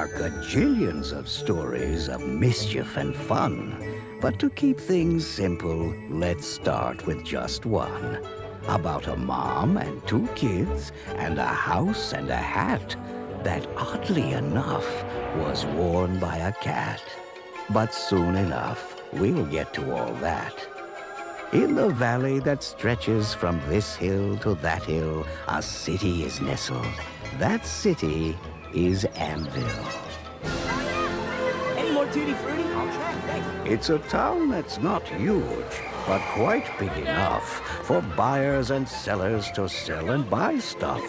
are gajillions of stories of mischief and fun. But to keep things simple, let's start with just one. About a mom and two kids, and a house and a hat that, oddly enough, was worn by a cat. But soon enough, we'll get to all that. In the valley that stretches from this hill to that hill, a city is nestled. That city is Anvil. Any more Tutti Frutti? I'll try, thanks. It's a town that's not huge, but quite big enough for buyers and sellers to sell and buy stuff.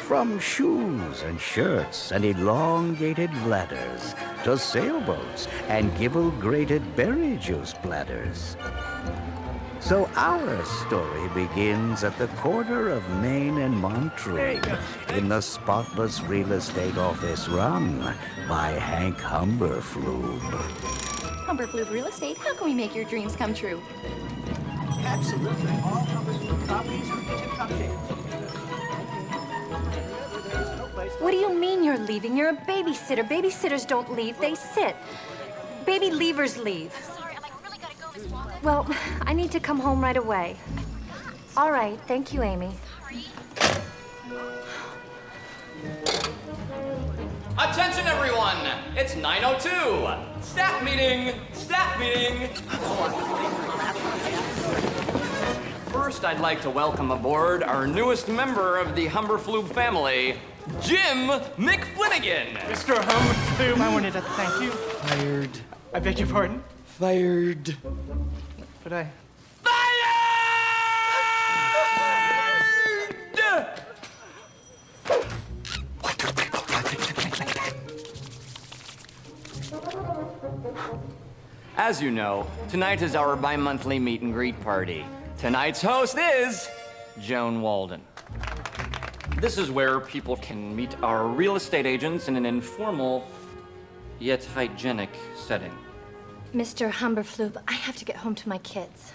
From shoes and shirts and elongated bladders to sailboats and gibble-grated berry juice bladders. So our story begins at the corner of Main and Montreux in the spotless real estate office run by Hank Humberflube. Humberflube Real Estate, how can we make your dreams come true? Absolutely. All Humberflube properties are in cupcakes. What do you mean you're leaving? You're a babysitter. Babysitters don't leave, they sit. Baby leavers leave. Sorry, I really gotta go, Miss Wallace. Well, I need to come home right away. All right, thank you, Amy. Attention, everyone! It's 9:02. Staff meeting! Staff meeting! First, I'd like to welcome aboard our newest member of the Humberflube family, Jim McFlinigan. Mr. Humberflube, I wanted to thank you. Fired. I beg your pardon? Fired. But I... As you know, tonight is our bi-monthly meet and greet party. Tonight's host is Joan Walden. This is where people can meet our real estate agents in an informal, yet hygienic setting. Mr. Humberflube, I have to get home to my kids.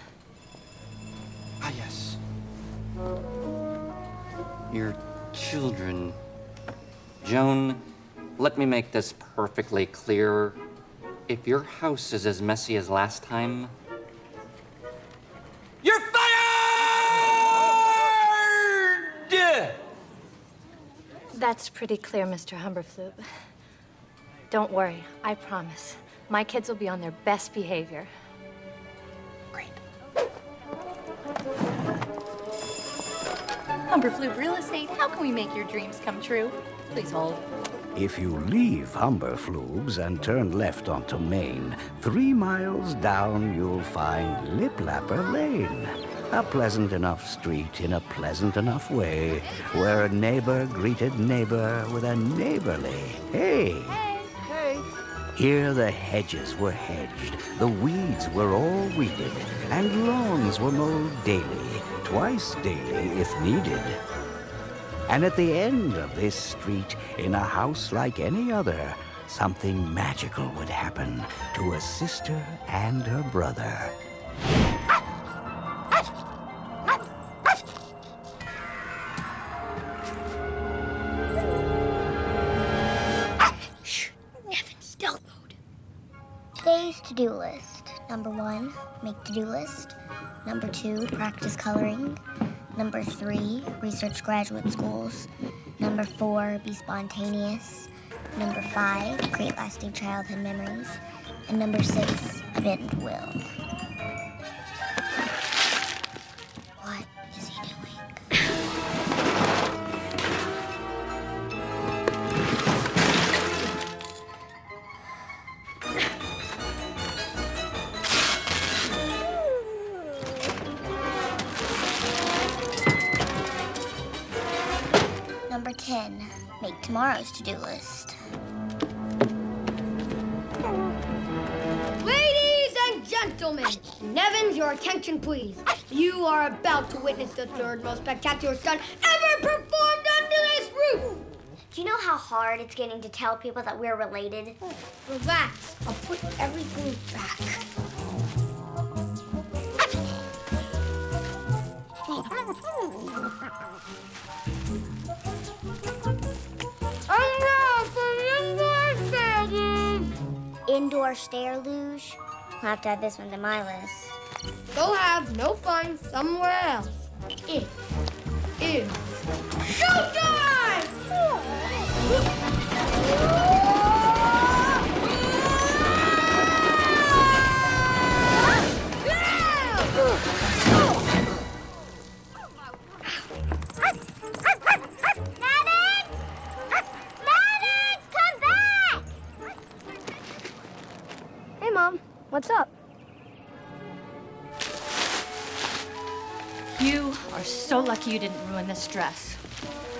Ah, yes. Your children. Joan, let me make this perfectly clear. If your house is as messy as last time, you're fired! That's pretty clear, Mr. Humberflube. Don't worry, I promise. My kids will be on their best behavior. Great. Humberflube Real Estate, how can we make your dreams come true? Please hold. If you leave Humberflube's and turn left onto Main, 3 miles down you'll find Liplapper Lane. A pleasant enough street in a pleasant enough way, where a neighbor greeted neighbor with a neighborly hey. Hey. Here the hedges were hedged, the weeds were all weeded, and lawns were mowed daily, twice daily if needed. And at the end of this street, in a house like any other, something magical would happen to a sister and her brother. Shh. Nevin, stealth mode. Today's to-do list. Number 1, make to-do list. Number 2, practice coloring. Number 3, research graduate schools. Number 4, be spontaneous. Number 5, create lasting childhood memories. And number 6, bend will. What is he doing? Number 10, make tomorrow's to-do list. Ladies and gentlemen, Nevins, your attention please. You are about to witness the third most spectacular stunt ever performed under this roof. Do you know how hard it's getting to tell people that we're related? Relax, I'll put everything back. And now for this last Marche Dare Luge. I'll have to add this one to my list. Go have no fun somewhere else. It is showtime! Hey, Mom. What's up? You are so lucky you didn't ruin this dress.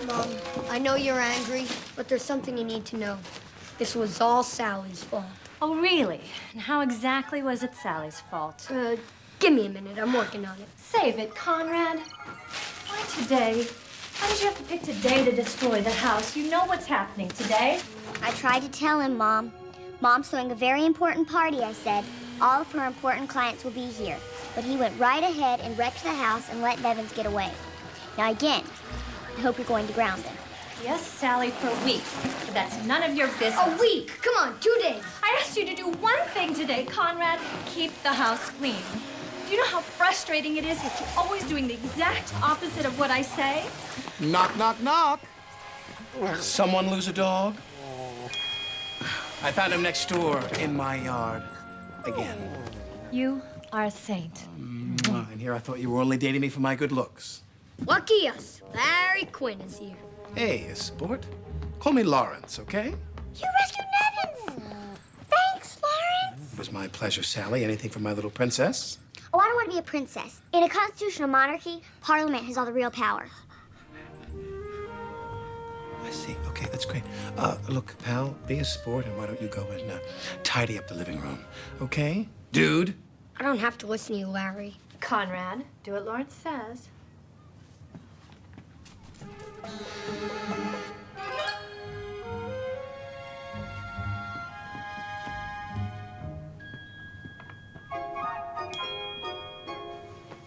Mom, I know you're angry, but there's something you need to know. This was all Sally's fault. Oh, really? And how exactly was it Sally's fault? Give me a minute. I'm working on it. Save it, Conrad. Why today? Why did you have to pick today to destroy the house? You know what's happening today. I tried to tell him, Mom. Mom's throwing a very important party, I said. All of her important clients will be here. But he went right ahead and wrecked the house and let Nevins get away. Now, again, I hope you're going to ground him. Yes, Sally, for a week. But that's none of your business. A week? Come on, 2 days. I asked you to do one thing today, Conrad. Keep the house clean. Do you know how frustrating it is that you're always doing the exact opposite of what I say? Knock, knock, knock. Someone lose a dog? I found him next door in my yard. Again. You are a saint. And here I thought you were only dating me for my good looks. Lucky us. Larry Quinn is here. Hey, sport. Call me Lawrence, okay? You rescued Nevins! Thanks, Lawrence! It was my pleasure, Sally. Anything for my little princess? Oh, I don't want to be a princess. In a constitutional monarchy, Parliament has all the real power. I see. Okay, that's great. Look, pal, be a sport, and why don't you go and tidy up the living room, okay? Dude? I don't have to listen to you, Larry. Conrad, do what Lawrence says.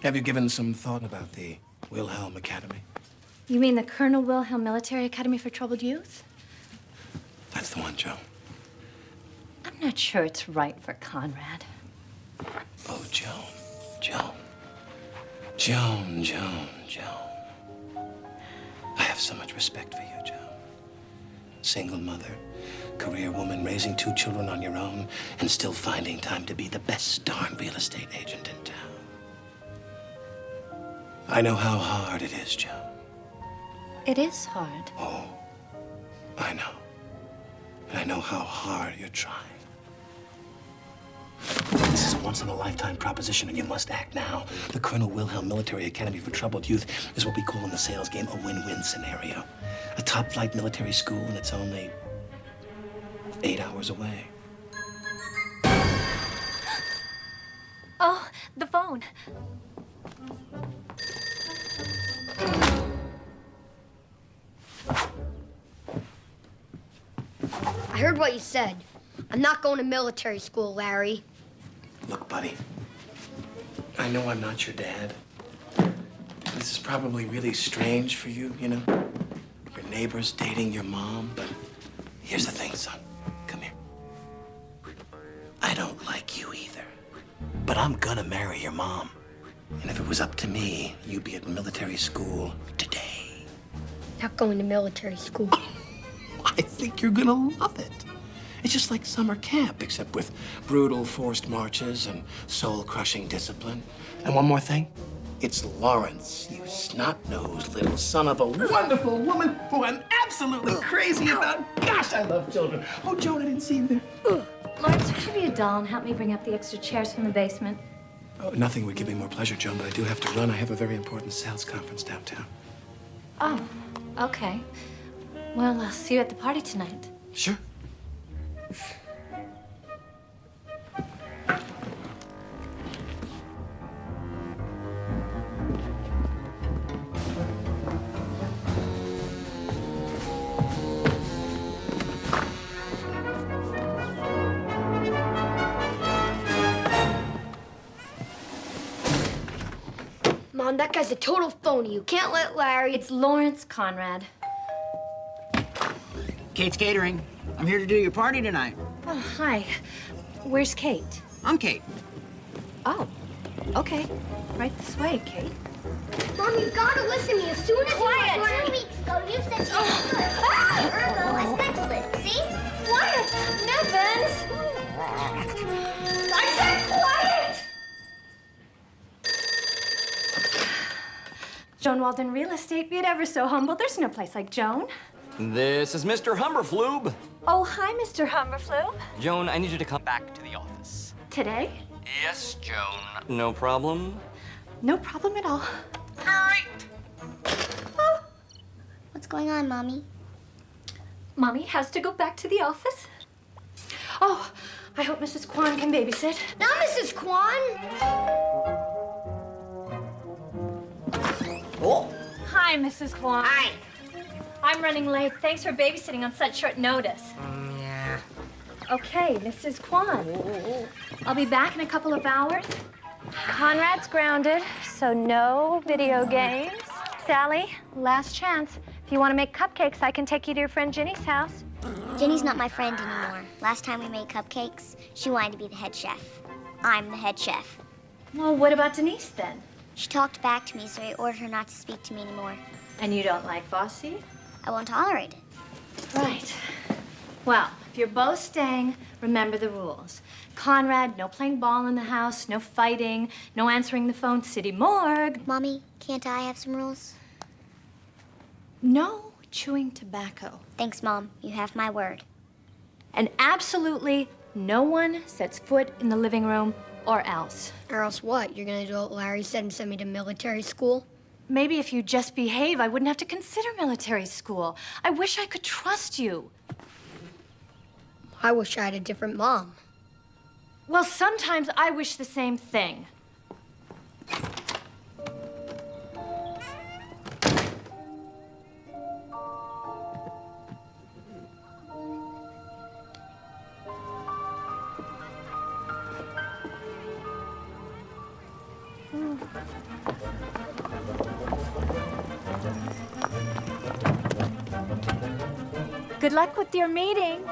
Have you given some thought about the Wilhelm Academy? You mean the Colonel Wilhelm Military Academy for Troubled Youth? That's the one, Joan. I'm not sure it's right for Conrad. Oh, Joan. Joan. Joan, Joan, Joan. I have so much respect for you, Joan. Single mother, career woman, raising 2 children on your own, and still finding time to be the best darn real estate agent in town. I know how hard it is, Joan. It is hard. Oh, I know. And I know how hard you're trying. This is a once-in-a-lifetime proposition, and you must act now. The Colonel Wilhelm Military Academy for Troubled Youth is what we call in the sales game a win-win scenario. A top-flight military school, and it's only 8 hours away. Oh, the phone. I heard what you said. I'm not going to military school, Larry. Look, buddy, I know I'm not your dad. This is probably really strange for you, you know? Your neighbor's dating your mom, but here's the thing, son. Come here. I don't like you either, but I'm gonna marry your mom. And if it was up to me, you'd be at military school today. Not going to military school. I think you're gonna love it. It's just like summer camp, except with brutal forced marches and soul-crushing discipline. And one more thing, it's Lawrence, you snot-nosed little son of a wonderful woman who I'm absolutely crazy about. Gosh, I love children. Oh, Joan, I didn't see you there. Lawrence, would you be a doll and help me bring up the extra chairs from the basement? Oh, nothing would give me more pleasure, Joan, but I do have to run. I have a very important sales conference downtown. Oh, okay. Well, I'll see you at the party tonight. Sure. Mom, that guy's a total phony. You can't let Larry... It's Lawrence, Conrad. Kate's Catering. I'm here to do your party tonight. Oh, hi. Where's Kate? I'm Kate. Oh, okay. Right this way, Kate. Mom, you gotta listen to me as soon as Quiet! you 2 weeks ago, you said she was good. Ergo, I scheduled it. See? Quiet! Nevins! I said quiet! Joan Walden Real Estate, be it ever so humble. There's no place like Joan. This is Mr. Humberflube. Oh, hi, Mr. Humberflube. Joan, I need you to come back to the office. Today? Yes, Joan. No problem? No problem at all. What's going on, Mommy? Mommy has to go back to the office. Oh, I hope Mrs. Kwan can babysit. Now, Mrs. Kwan. Hi, Mrs. Kwan. Hi. I'm running late. Thanks for babysitting on such short notice. Yeah. Okay, Mrs. Kwan. I'll be back in a couple of hours. Conrad's grounded, so no video games. Sally, last chance. If you want to make cupcakes, I can take you to your friend Ginny's house. Jenny's not my friend anymore. Last time we made cupcakes, she wanted to be the head chef. I'm the head chef. Well, what about Denise then? She talked back to me, so I ordered her not to speak to me anymore. And you don't like Bossy? I won't tolerate it. Right. Well, if you're both staying, remember the rules. Conrad, no playing ball in the house, no fighting, no answering the phone, city morgue. Mommy, can't I have some rules? No chewing tobacco. Thanks, Mom. You have my word. And absolutely no one sets foot in the living room or else. Or else what? You're gonna do what Larry said and send me to military school? Maybe if you just behave, I wouldn't have to consider military school. I wish I could trust you. I wish I had a different mom. Well, sometimes I wish the same thing. Good luck with your meeting.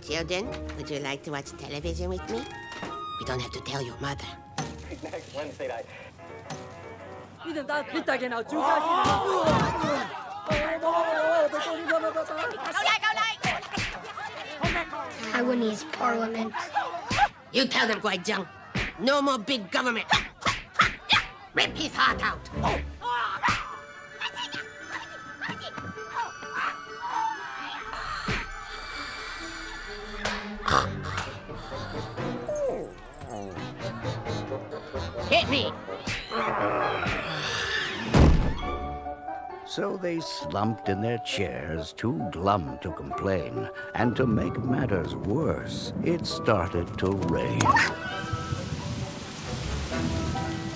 Children, would you like to watch television with me? You don't have to tell your mother. Next Wednesday night. Taiwanese parliament. You tell them, Guizhang. No more big government. Rip his heart out. Hit me. So they slumped in their chairs, too glum to complain. And to make matters worse, it started to rain.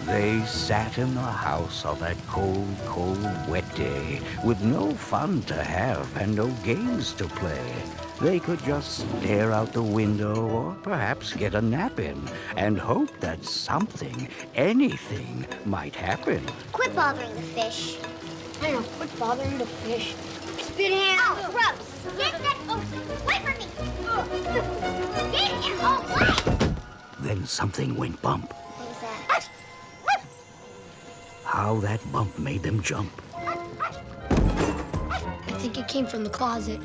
They sat in the house on that cold, cold, wet day, with no fun to have and no games to play. They could just stare out the window or perhaps get a nap in and hope that something, anything, might happen. Quit bothering the fish. I know, quit bothering the fish. Spit hand. Oh, gross. Get that away from me. Get it away. Then something went bump. What was that? How that bump made them jump. I think it came from the closet.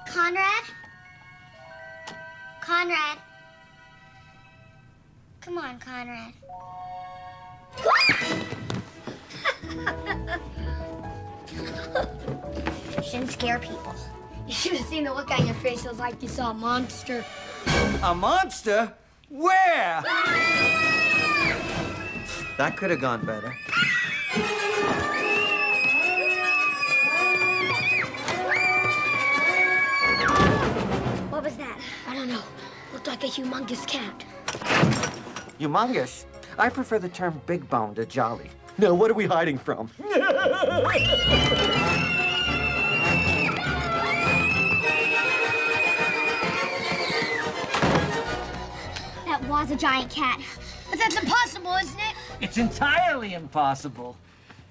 Conrad? Conrad? Come on, Conrad. Shouldn't scare people. You should have seen the look on your face. It was like you saw a monster. A monster? Where? That could have gone better. What was that? I don't know. Looked like a humongous cat. Humongous? I prefer the term big bone to jolly. Now, what are we hiding from? That was a giant cat. But that's impossible, isn't it? It's entirely impossible.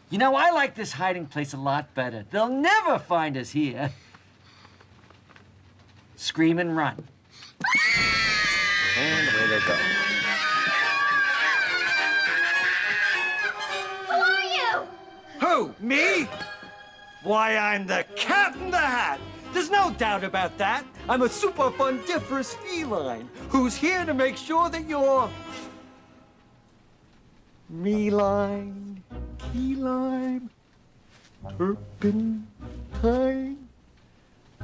You know, I like this hiding place a lot better. They'll never find us here. Scream and run. And away they go. Who are you? Who? Me? Why, I'm the Cat in the Hat. There's no doubt about that. I'm a super fundiferous feline who's here to make sure that you're me-line, key-line, turpentine.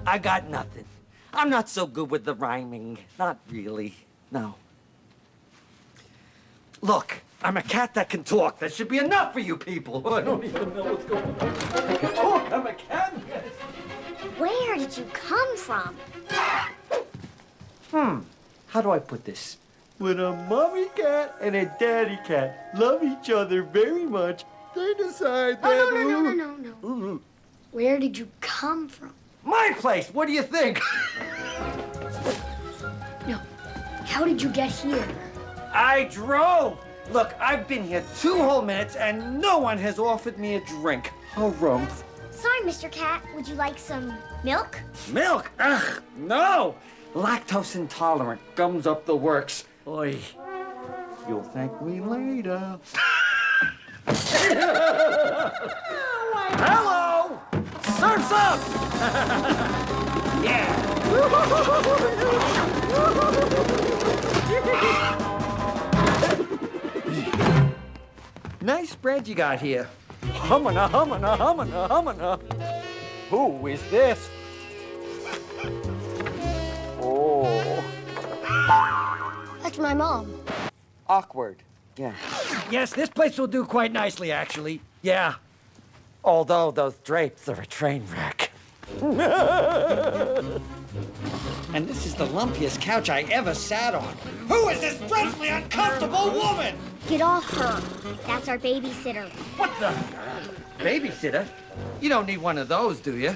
I got nothing. I'm not so good with the rhyming. Not really. No. Look, I'm a cat that can talk. That should be enough for you people. I don't even know what's going on. I can talk. I'm a cat. Yes. Where did you come from? How do I put this? When a mommy cat and a daddy cat love each other very much, they decide that... Oh, no. Where did you come from? My place! What do you think? No. How did you get here? I drove! Look, I've been here 2 whole minutes and no one has offered me a drink. Harumph. Sorry, Mr. Cat. Would you like some milk? Milk? Ugh, no! Lactose intolerant. Gums up the works. Oy. You'll thank me later. Hello! Surf's up! Yeah! Nice spread you got here. Humana, humana, humana, humana. Who is this? Oh. That's my mom. Awkward. Yeah. Yes, this place will do quite nicely, actually. Yeah. Although those drapes are a train wreck. And this is the lumpiest couch I ever sat on. Who is this dreadfully uncomfortable woman? Get off her. That's our babysitter. What the? Babysitter? You don't need one of those, do you?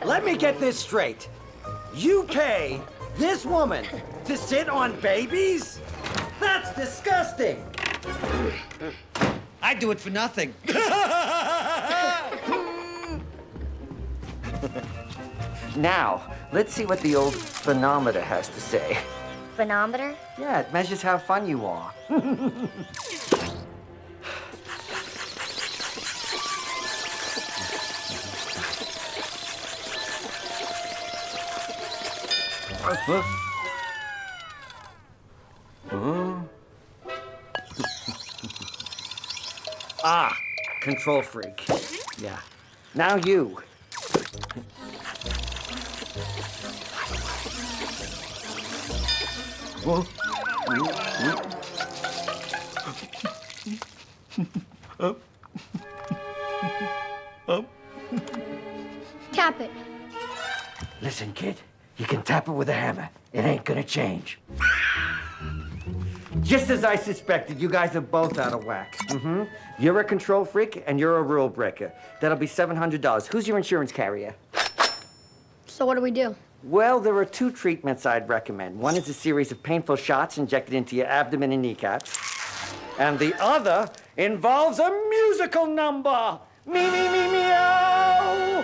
Let me get this straight. You pay this woman to sit on babies? That's disgusting. I do it for nothing. Now, let's see what the old phenometer has to say. Phenometer? Yeah, it measures how fun you are. Ah, control freak. Yeah. Now you. Tap it. Listen, kid, you can tap it with a hammer. It ain't gonna change. Just as I suspected, you guys are both out of whack. You're a control freak and you're a rule breaker. That'll be $700. Who's your insurance carrier? So what do we do? Well, there are 2 treatments I'd recommend. One is a series of painful shots injected into your abdomen and kneecaps. And the other involves a musical number. Me, me, me, meow.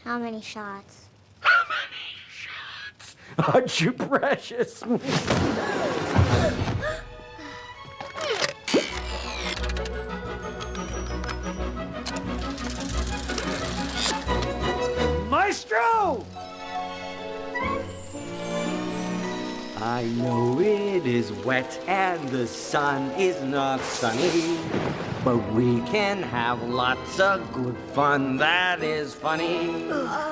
How many shots? How many shots? Aren't you precious? Maestro! I know it is wet and the sun is not sunny, but we can have lots of good fun that is funny.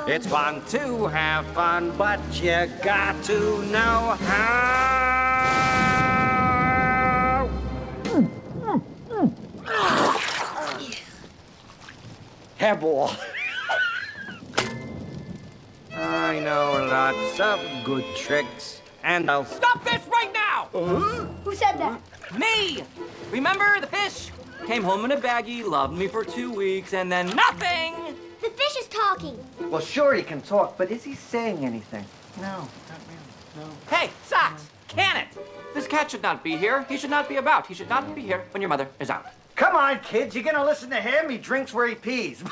It's fun to have fun, but you got to know how. Hairball. I know lots of good tricks, and I'll Stop this right now! Who said that? Me! Remember the fish? Came home in a baggie, loved me for 2 weeks, and then nothing! The fish is talking. Well, sure, he can talk, but is he saying anything? No, not really. No. Hey, Socks! Can it! This cat should not be here. He should not be about. He should not be here when your mother is out. Come on, kids, you gonna listen to him? He drinks where he pees.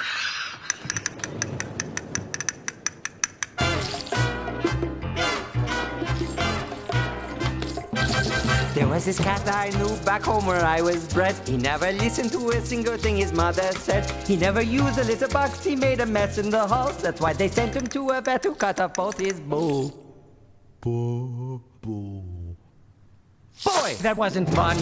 There was this cat I knew back home where I was bred. He never listened to a single thing his mother said. He never used a litter box, he made a mess in the halls. That's why they sent him to a vet who cut off both his bow. Boy, that wasn't fun.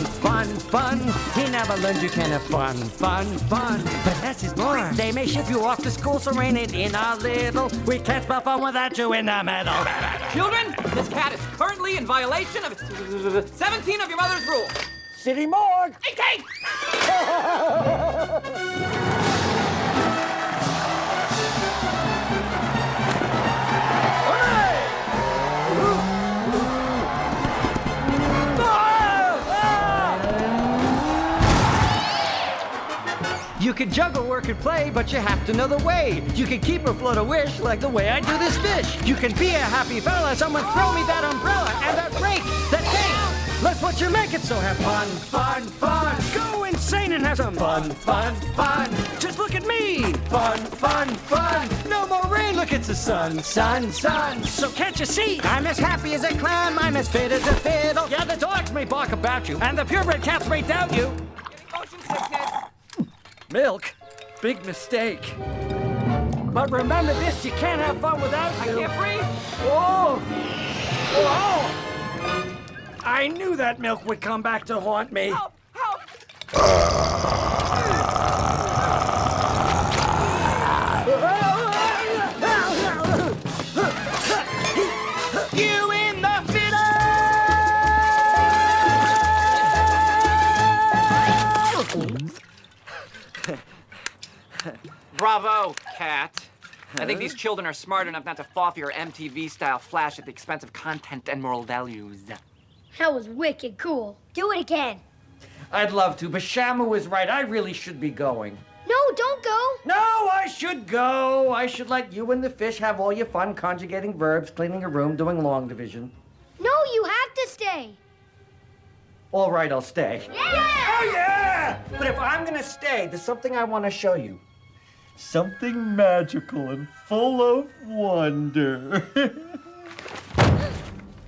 He never learned you can have fun. But less is more. They may ship you off to school, so rein it in a little. We can't spell fun without you in the middle. Children, this cat is currently in violation of 17 of your mother's rules. City morgue! 18! You can juggle, work, and play, but you have to know the way. You can keep or float a wish like the way I do this fish. You can be a happy fella, someone throw me that umbrella and that rake, that cake. That's what you make it, so have fun. Go insane and have some fun. Just look at me. Fun. No more rain, look, it's the sun. So can't you see? I'm as happy as a clam, I'm as fit as a fiddle. Yeah, the dogs may bark about you, and the purebred cats may doubt you. Motion sickness. Milk? Big mistake. But remember this, you can't have fun without I can't breathe. Oh! I knew that milk would come back to haunt me. Help! You in the Bravo, cat. I think these children are smart enough not to fall for your MTV-style flash at the expense of content and moral values. That was wicked cool. Do it again. I'd love to, but Shamu is right. I really should be going. No, don't go. No, I should go. I should let you and the fish have all your fun conjugating verbs, cleaning a room, doing long division. No, you have to stay. All right, I'll stay. Yeah! Oh, yeah! But if I'm gonna stay, there's something I want to show you. Something magical and full of wonder.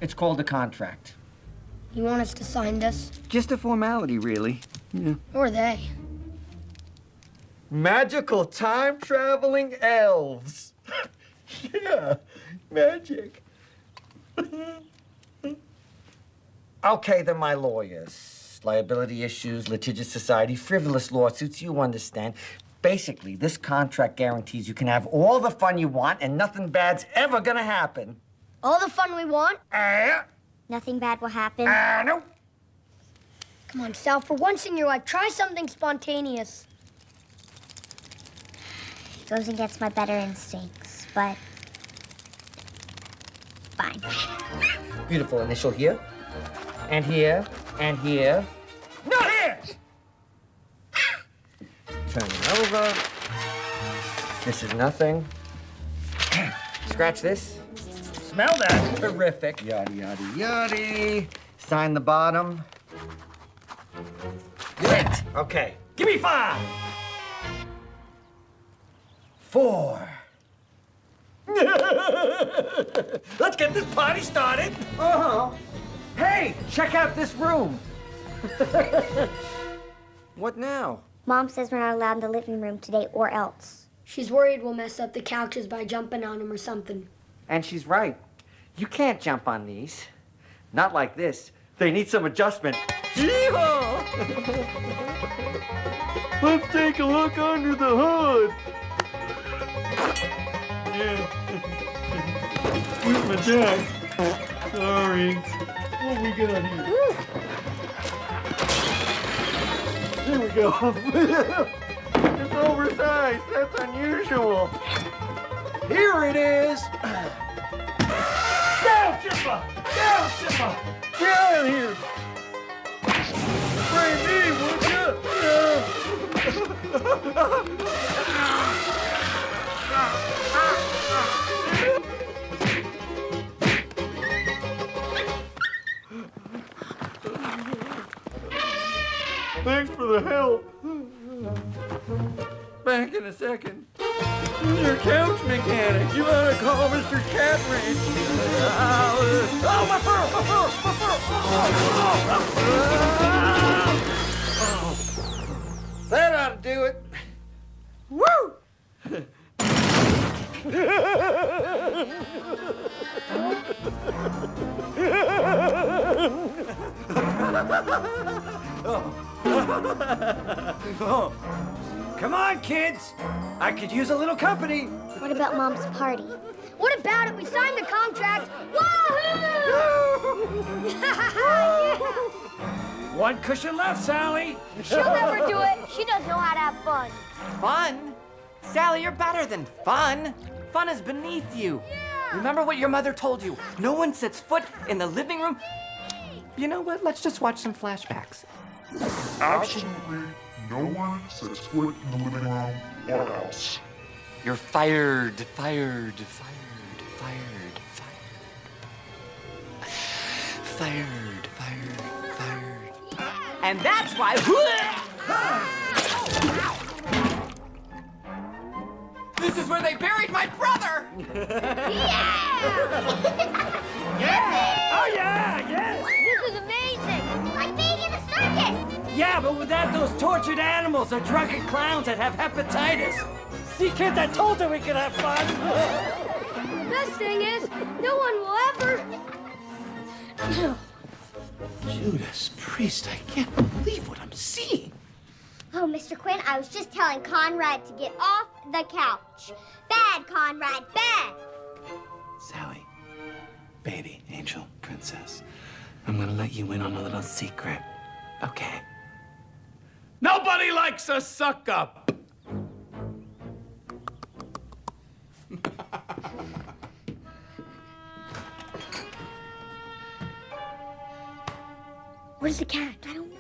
It's called a contract. You want us to sign this? Just a formality, really. Yeah. Who are they? Magical time-traveling elves. Yeah, magic. Okay, they're my lawyers. Liability issues, litigious society, frivolous lawsuits, you understand. Basically, this contract guarantees you can have all the fun you want and nothing bad's ever gonna happen. All the fun we want? Nothing bad will happen. No. Come on, Sal, for once in your life, try something spontaneous. Goes against my better instincts, but fine. Beautiful. Initial here, and here, and here. Not here! Turn it over. This is nothing. Scratch this. Smell that? Terrific. Yada, yada, yada. Sign the bottom. Great. Okay. Give me 5. 4. Let's get this party started. Hey, check out this room. What now? Mom says we're not allowed in the living room today or else. She's worried we'll mess up the couches by jumping on them or something. And she's right. You can't jump on these. Not like this. They need some adjustment. Yeehaw! Let's take a look under the hood. Yeah. Where's my jack? Sorry. What we got here? There we go. It's oversized. That's unusual. Here it is. Down, Chippa! Down, Chippa! Get out of here! Spray me, would you? Thanks for the help. Back in a second. Your couch mechanic. You ought to call Mr. Cat Wrench. Oh, my fur! My fur! My fur! That ought to do it. Woo! Oh. Come on, kids. I could use a little company. What about Mom's party? What about it? We signed the contract. Wahoo! Yeah. One cushion left, Sally. She'll never do it. She doesn't know how to have fun. Fun? Sally, you're better than fun. Fun is beneath you. Remember what your mother told you. No one sets foot in the living room. You know what? Let's just watch some flashbacks. Absolutely no one sets foot in the living room or house. You're fired, fired, fired, fired, fired. Fired, fired, fired. And that's why... This is where they buried my brother! Oh, yeah, yes. This is amazing. Like being in the circus. Yeah, but without those tortured animals or drunken clowns that have hepatitis. See, kids, I told you we could have fun. The best thing is, no one will ever... Judas Priest, I can't believe what I'm seeing. Oh, Mr. Quinn, I was just telling Conrad to get off the couch. Bad, Conrad, bad. Sally, baby, angel, princess, I'm gonna let you in on a little secret, okay? Nobody likes a suck-up! Where's the cat? I don't know.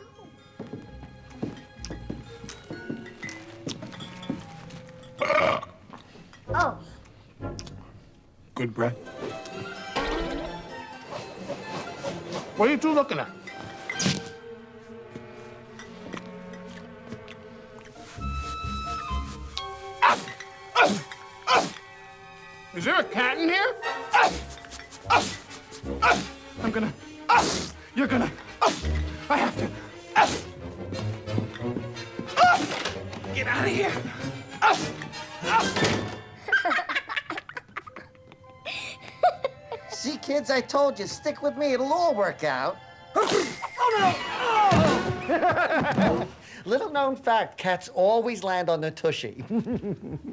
Oh, Good breath. What are you two looking at? Is there a cat in here? I'm gonna. You're gonna. I have to. Get out of here. See, kids, I told you, stick with me, it'll all work out. Little known fact, cats always land on their tushy.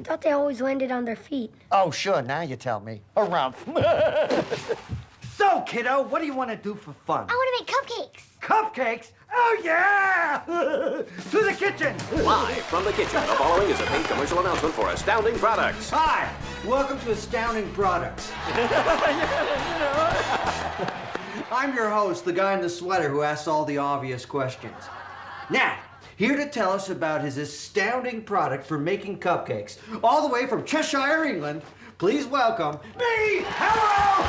Thought they always landed on their feet. Oh, sure, now you tell me. Around. So, kiddo, what do you want to do for fun? I want to make cupcakes. Cupcakes? Oh, yeah! To the kitchen! Live from the kitchen, the following is a paid commercial announcement for Astounding Products. Hi, welcome to Astounding Products. I'm your host, the guy in the sweater who asks all the obvious questions. Now, here to tell us about his astounding product for making cupcakes, all the way from Cheshire, England, please welcome me! Hello!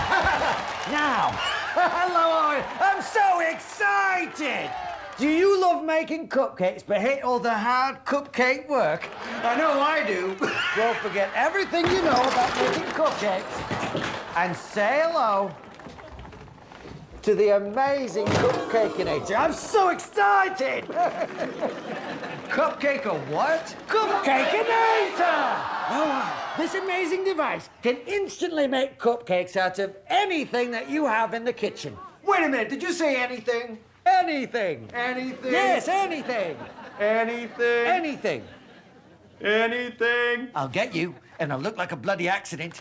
Now, hello, I'm so excited! Do you love making cupcakes but hate all the hard cupcake work? I know I do. Well, forget everything you know about making cupcakes and say hello to the amazing Cupcakeinator. I'm so excited! Cupcake a what? Cupcakeinator! Oh, this amazing device can instantly make cupcakes out of anything that you have in the kitchen. Wait a minute, did you say anything? Anything. Anything? Yes, anything. Anything? Anything. Anything? I'll get you, and I'll look like a bloody accident.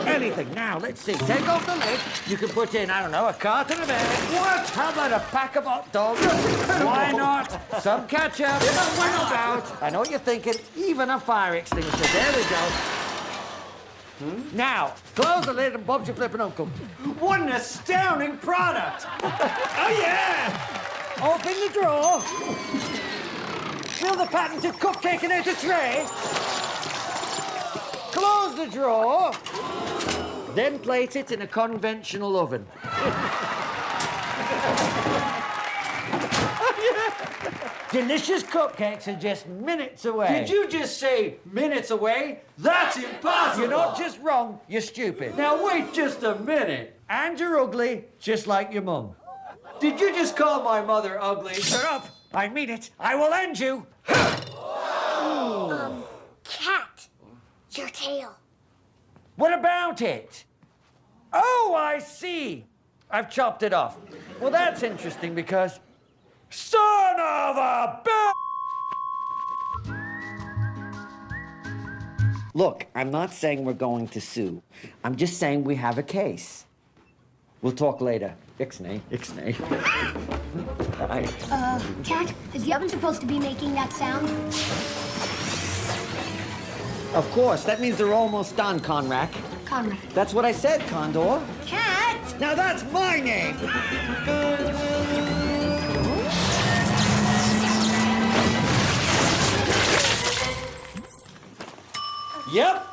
Anything. Now, let's see. Take off the lid. You can put in, I don't know, a carton of eggs. What? How about a pack of hot dogs? Why not? Some ketchup. How about? I know what you're thinking. Even a fire extinguisher. There we go. Now, close the lid and Bob's your flippin' uncle. What an astounding product! Oh, yeah! Open the drawer. Fill the patented cupcake into tray. Close the drawer. Then place it in a conventional oven. Delicious cupcakes are just minutes away. Did you just say minutes away? That's impossible! You're not just wrong, you're stupid. Now wait just a minute. And you're ugly, just like your mum. Did you just call my mother ugly? Shut up! I mean it. I will end you. Cat, your tail. What about it? Oh, I see. I've chopped it off. Well, that's interesting because... Son of a bitch! Look, I'm not saying we're going to sue. I'm just saying we have a case. We'll talk later. Ixnay, ixnay. Bye. Cat, is the oven supposed to be making that sound? Of course, that means they're almost done, Conrad. Conrad. That's what I said, Condor. Cat! Now that's my name! Yep,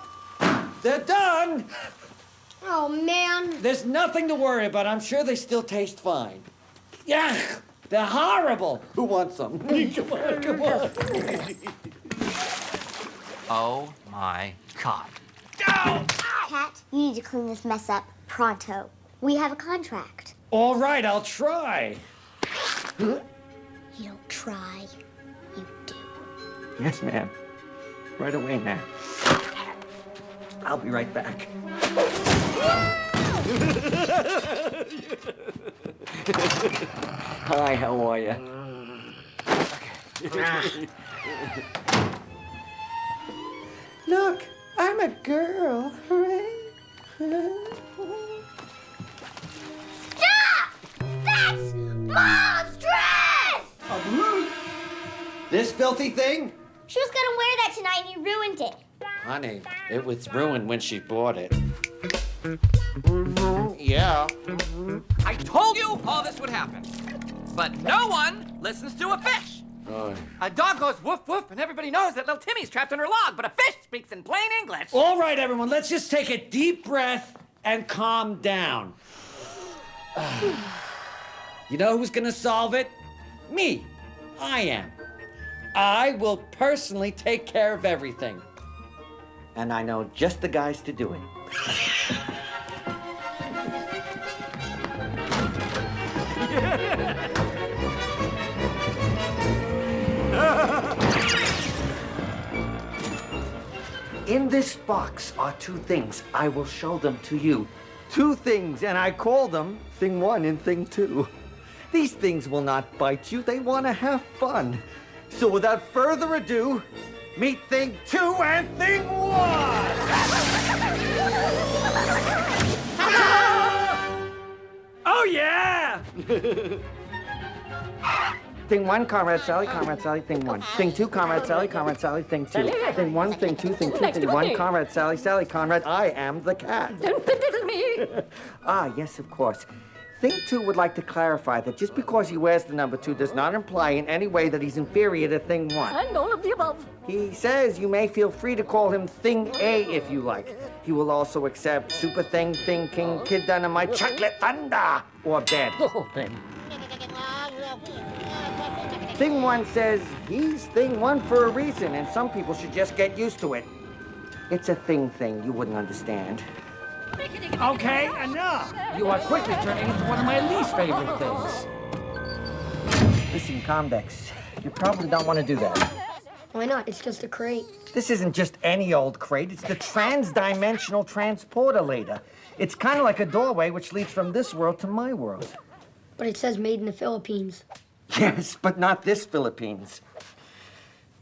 they're done. Oh, man. There's nothing to worry about. I'm sure they still taste fine. Yeah, they're horrible. Who wants some? Come on, come on. Oh my God. Cat, you need to clean this mess up pronto. We have a contract. All right, I'll try. You don't try, you do. Yes, ma'am. Right away, ma'am. I'll be right back. Hi, how are you? Look, I'm a girl. Stop! That's monstrous! This filthy thing? She was gonna wear that tonight and you ruined it. Honey, it was ruined when she bought it. Yeah. I told you all this would happen. But no one listens to a fish. A dog goes woof woof, and everybody knows that little Timmy's trapped in her log, but a fish speaks in plain English. All right, everyone, let's just take a deep breath and calm down. You know who's gonna solve it? Me. I am. I will personally take care of everything. And I know just the guys to do it. In this box are two things. I will show them to you. Two things, and I call them Thing 1 and Thing 2. These things will not bite you. They want to have fun. So without further ado, meet Thing 2 and Thing 1! Oh, yeah! Thing 1, Conrad Sally, Thing 1. Thing 2, Conrad Sally, Thing 2. Thing 1, Thing 2, Thing 2, Thing 1, Conrad Sally, Conrad, I am the cat. Don't belittle me. Ah, yes, of course. Thing 2 would like to clarify that just because he wears the number 2 does not imply in any way that he's inferior to Thing 1. And all of the above. He says you may feel free to call him Thing A if you like. He will also accept Super Thing, King, Kid Dynamite, Chocolate Thunder, or Bed. The whole thing. Thing 1 says he's Thing 1 for a reason, and some people should just get used to it. It's a thing you wouldn't understand. Okay, enough! You are quickly turning into one of my least favorite things. Listen, Convex, you probably don't want to do that. Why not? It's just a crate. This isn't just any old crate. It's the trans-dimensional transporter later. It's kind of like a doorway which leads from this world to my world. But it says made in the Philippines. Yes, but not this Philippines.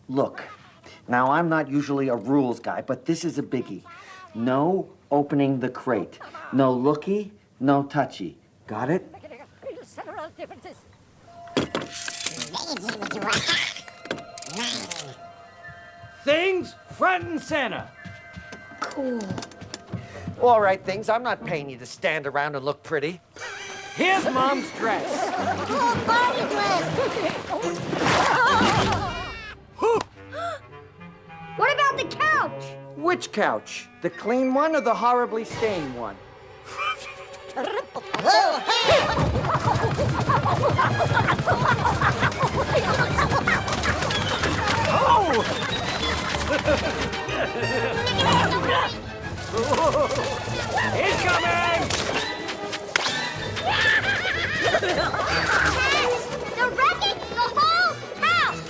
Look, now I'm not usually a rules guy, but this is a biggie. No opening the crate. No looky, no touchy. Got it? Things front and center. Cool. All right, Things, I'm not paying you to stand around and look pretty. Here's Mom's dress. Oh, party What about the couch? Which couch? The clean one or the horribly stained one? He's coming! They're wrecking the whole house!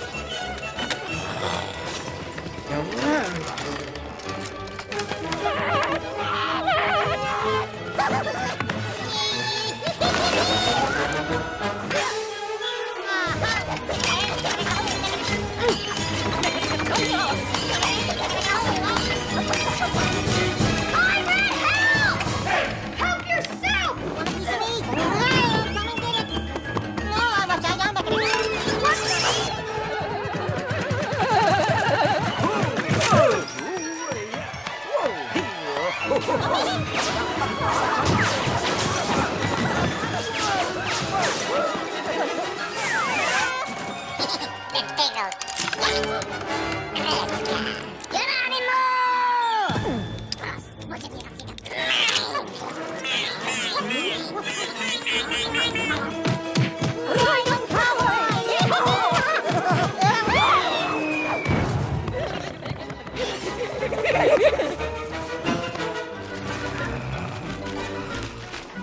Help yourself!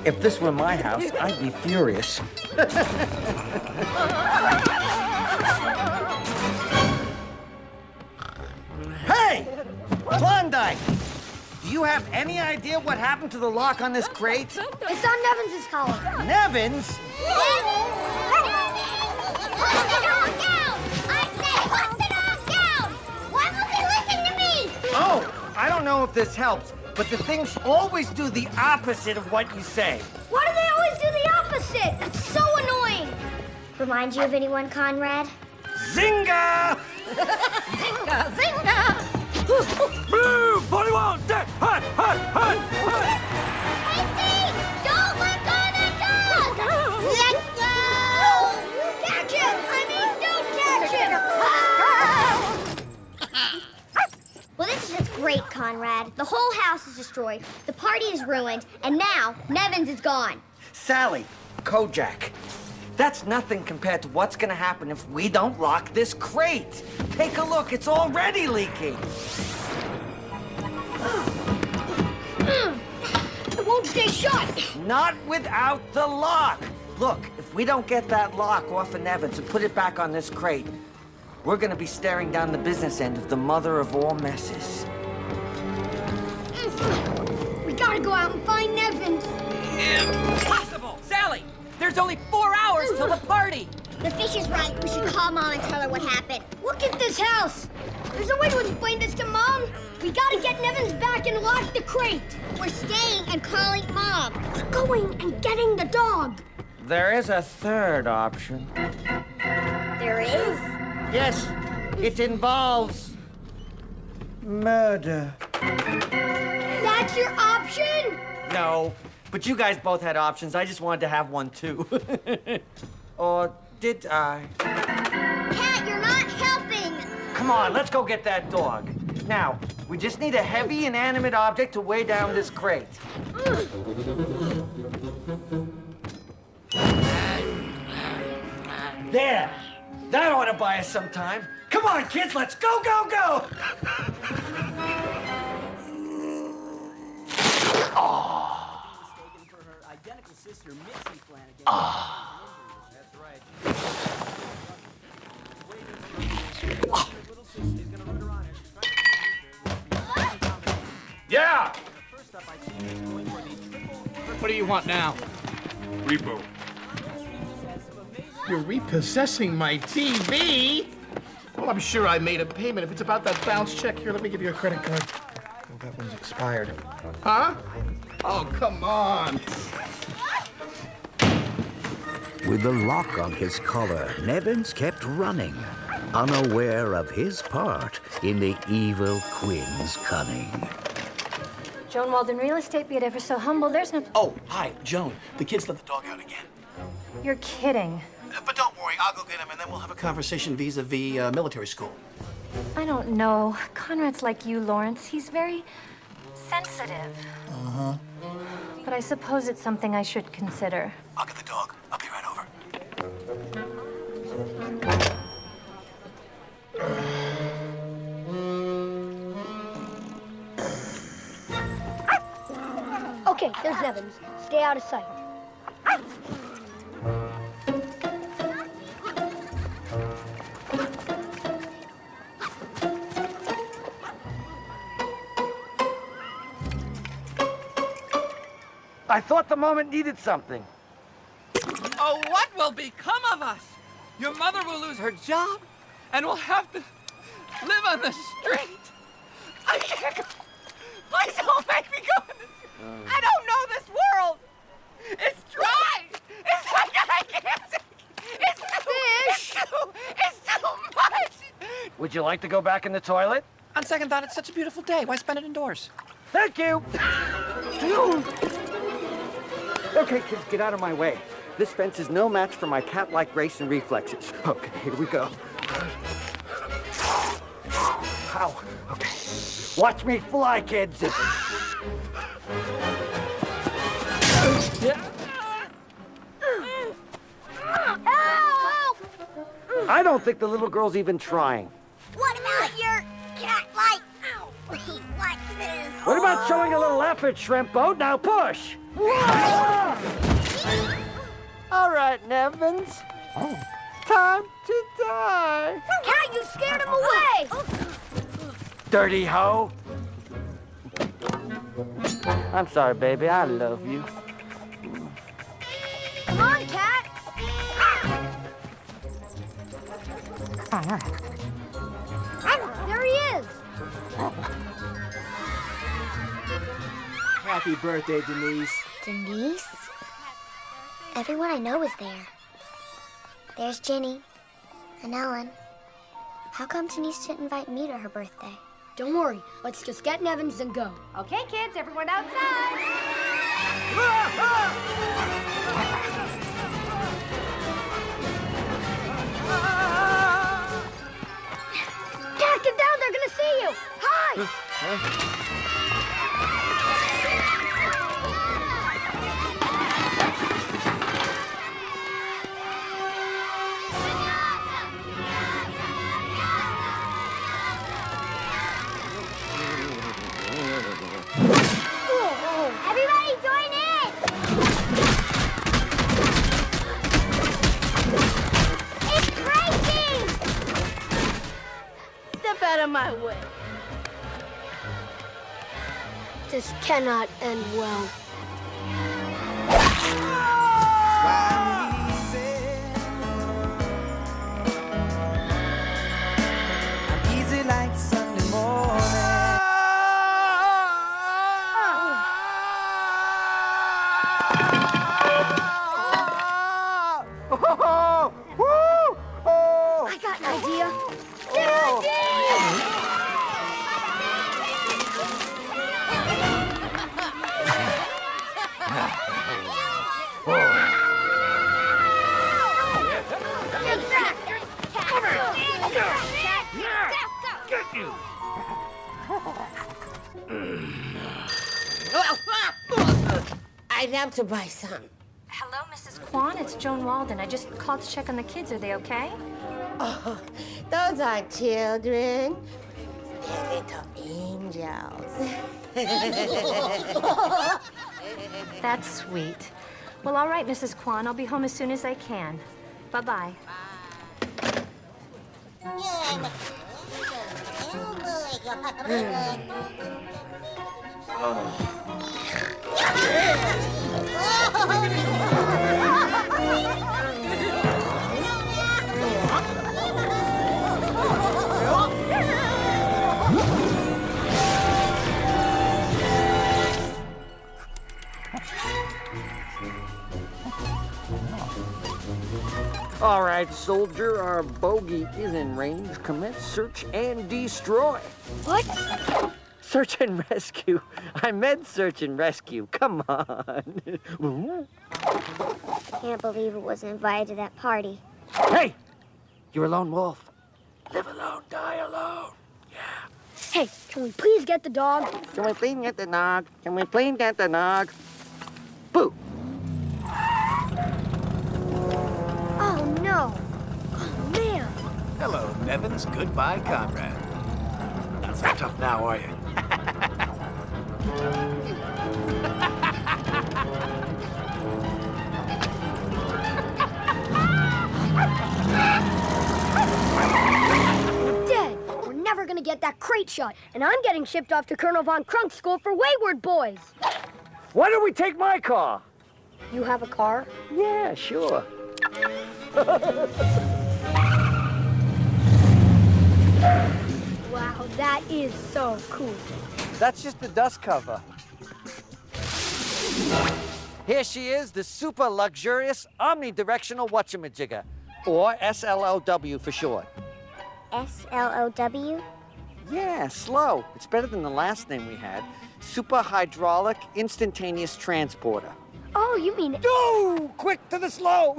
If this were my house, I'd be furious. Hey! Klondike! Do you have any idea what happened to the lock on this crate? It's on Nevin's collar. Nevins? Oh, I don't know if this helps, but the Things always do the opposite of what you say. Why do they always do the opposite? That's so annoying. Remind you of anyone, Conrad? Zynga! Zinga, zinga! Move! 41! Dead! Hut! Hut! Hut! Hut! Don't let go of the dog! Let go! Catch him! I mean, don't catch him! Well, this is just great, Conrad. The whole house is destroyed, the party is ruined, and now Nevins is gone. Sally, Kojak, that's nothing compared to what's gonna happen if we don't lock this crate. Take a look, it's already leaking. It won't stay shut. Not without the lock. Look, if we don't get that lock off of Nevins and put it back on this crate, we're gonna be staring down the business end of the mother of all messes. We gotta go out and find Nevins. Impossible! Sally, there's only 4 hours till the party. The fish is right. We should call Mom and tell her what happened. Look at this house. There's no way to explain this to Mom. We gotta get Nevins back and lock the crate. We're staying and calling Mom. We're going and getting the dog. There is a third option. There is? Yes, it involves murder. That's your option? No, but you guys both had options. I just wanted to have one too. Or did I? Pat, you're not helping. Come on, let's go get that dog. Now, we just need a heavy, inanimate object to weigh down this crate. There! That ought to buy us some time. Come on, kids, let's go, go, go! Yeah! What do you want now? Repo. You're repossessing my TV? Well, I'm sure I made a payment. If it's about that bounce check, here, let me give you a credit card. Oh, that one's expired. Huh? Oh, come on. With the lock on his collar, Nevins kept running, unaware of his part in the evil Quinn's cunning. Joan Walden Real Estate, be it ever so humble, there's no... Oh, hi, Joan. The kids let the dog out again. You're kidding. But don't worry, I'll go get him, and then we'll have a conversation vis-a-vis military school. I don't know. Conrad's like you, Lawrence. He's very sensitive. Uh-huh. But I suppose it's something I should consider. I'll get the dog. I'll be right over. Okay, there's Nevins. Stay out of sight. I thought the moment needed something. Oh, what will become of us? Your mother will lose her job, and we'll have to live on the street. I can't go. Please don't make me go in this. I don't know this world. It's dry. It's like I can't. It's too much. Would you like to go back in the toilet? On second thought, it's such a beautiful day. Why spend it indoors? Thank you. Okay, kids, get out of my way. This fence is no match for my cat-like grace and reflexes. Okay, here we go. Ow. Okay. Watch me fly, kids. I don't think the little girl's even trying. What about your cat-like reflexes? What about showing a little effort, Shrimp Boat? Now push! All right, Nevins. Time to die. Cat, you scared him away! Dirty hoe. I'm sorry, baby. I love you. Come on, Cat! There he is! Happy birthday, Denise. Denise? Everyone I know is there. There's Ginny and Ellen. How come Denise didn't invite me to her birthday? Don't worry. Let's just get Nevins and go. Okay, kids, everyone outside. Cat, get down! They're gonna see you! Hi! Everybody join in! It's racing! Step out of my way. This cannot end well. Easy like Sunday morning. I got an idea. I'd have to buy some. Hello, Mrs. Kwan. It's Joan Walden. I just called to check on the kids. Are they okay? Oh, those are children. They're little angels. That's sweet. Well, all right, Mrs. Kwan. I'll be home as soon as I can. Bye-bye. All right, soldier, our bogey is in range. Commence search and destroy. What? Search and rescue. I meant search and rescue. Come on. Can't believe it wasn't invited to that party. Hey! You're a lone wolf. Live alone, die alone. Hey, can we please get the dog? Can we please get the dog? Can we please get the dog? Boo! Oh, no. Oh, man. Hello, Nevins. Goodbye, Conrad. Not so tough now, are you? We're dead. We're never gonna get that crate shot. And I'm getting shipped off to Colonel Von Crunk's school for wayward boys. Why don't we take my car? You have a car? Yeah, sure. Wow, that is so cool. That's just the dust cover. Here she is, the super luxurious omnidirectional whatchamajigger, or SLOW for short. SLOW? Yeah, slow. It's better than the last name we had. Super hydraulic instantaneous transporter. Oh, you mean... No! Quick to the slow!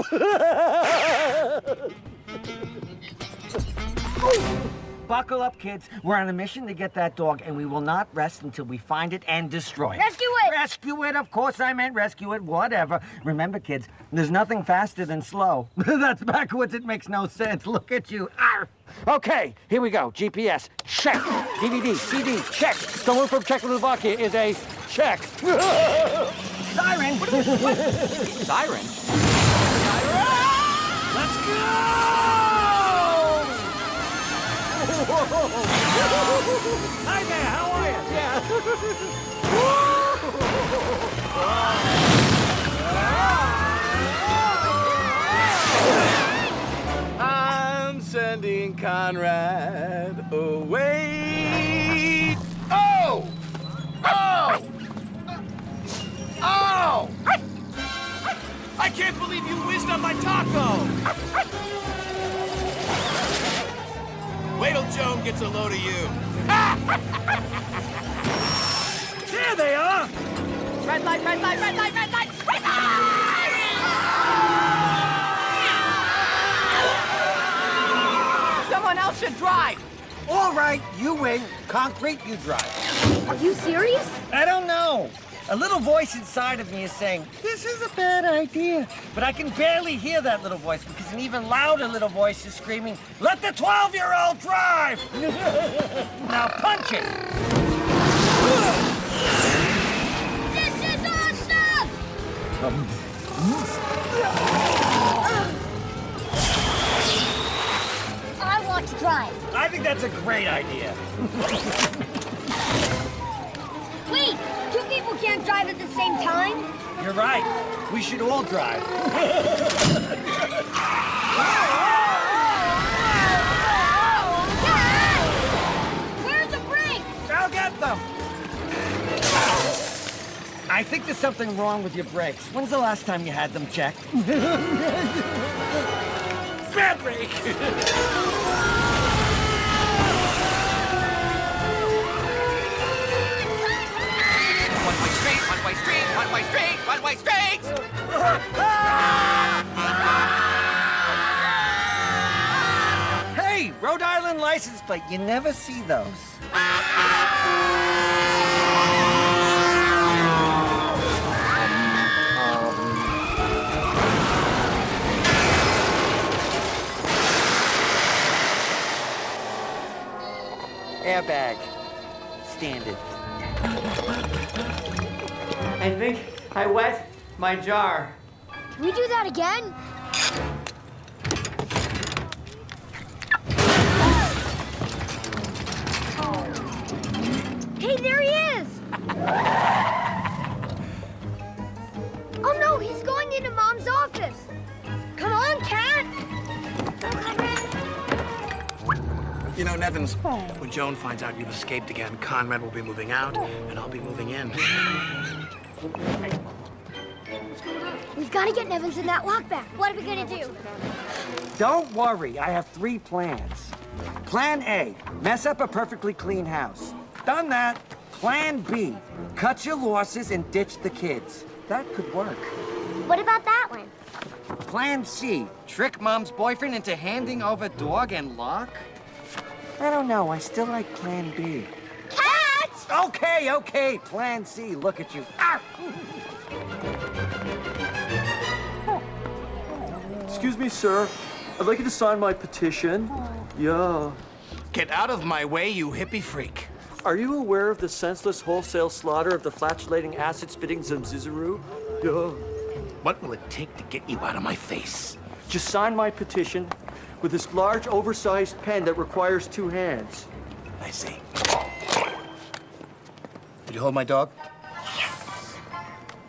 Buckle up, kids. We're on a mission to get that dog, and we will not rest until we find it and destroy it. Rescue it! Rescue it? Of course I meant rescue it. Whatever. Remember, kids, there's nothing faster than slow. That's backwards. It makes no sense. Look at you. Arr! Okay, here we go. GPS, check. DVD, CD, check. Someone from Czechoslovakia is a check. Siren! Siren? Let's go! Hi there, how are you? I'm sending Conrad away. Oh! Oh! Oh! I can't believe you whizzed on my taco! Wait till Joan gets a load of you. There they are! Red light, red light, red light, red light, red light! Someone else should drive. All right, you win. Concrete, you drive. Are you serious? I don't know. A little voice inside of me is saying, this is a bad idea. But I can barely hear that little voice because an even louder little voice is screaming, let the 12-year-old drive! Now punch it! This is awesome! I want to drive. I think that's a great idea. Wait, two people can't drive at the same time? You're right. We should all drive. Where's the brake? I'll get them. I think there's something wrong with your brakes. When's the last time you had them checked? Bad brake! One-way street, one-way street, one-way street, one-way street! Hey, Rhode Island license plate. You never see those. Airbag. Standard. I think I wet my jar. Can we do that again? Hey, there he is! he's going into Mom's office. Come on, Cat. You know, Nevins, when Joan finds out you've escaped again, Conrad will be moving out, and I'll be moving in. We've got to get Nevins in that lockback. What are we gonna do? Don't worry, I have 3 plans. Plan A, mess up a perfectly clean house. Done that. Plan B, cut your losses and ditch the kids. That could work. What about that one? Plan C, trick Mom's boyfriend into handing over dog and lock? I don't know, I still like Plan B. Cat! Okay, Plan C, look at you. Ah! Excuse me, sir. I'd like you to sign my petition. Yeah. Get out of my way, you hippie freak. Are you aware of the senseless wholesale slaughter of the flatulating acid-spitting Zamzizaru? Yeah. What will it take to get you out of my face? Just sign my petition with this large, oversized pen that requires 2 hands. I see. Did you hold my dog?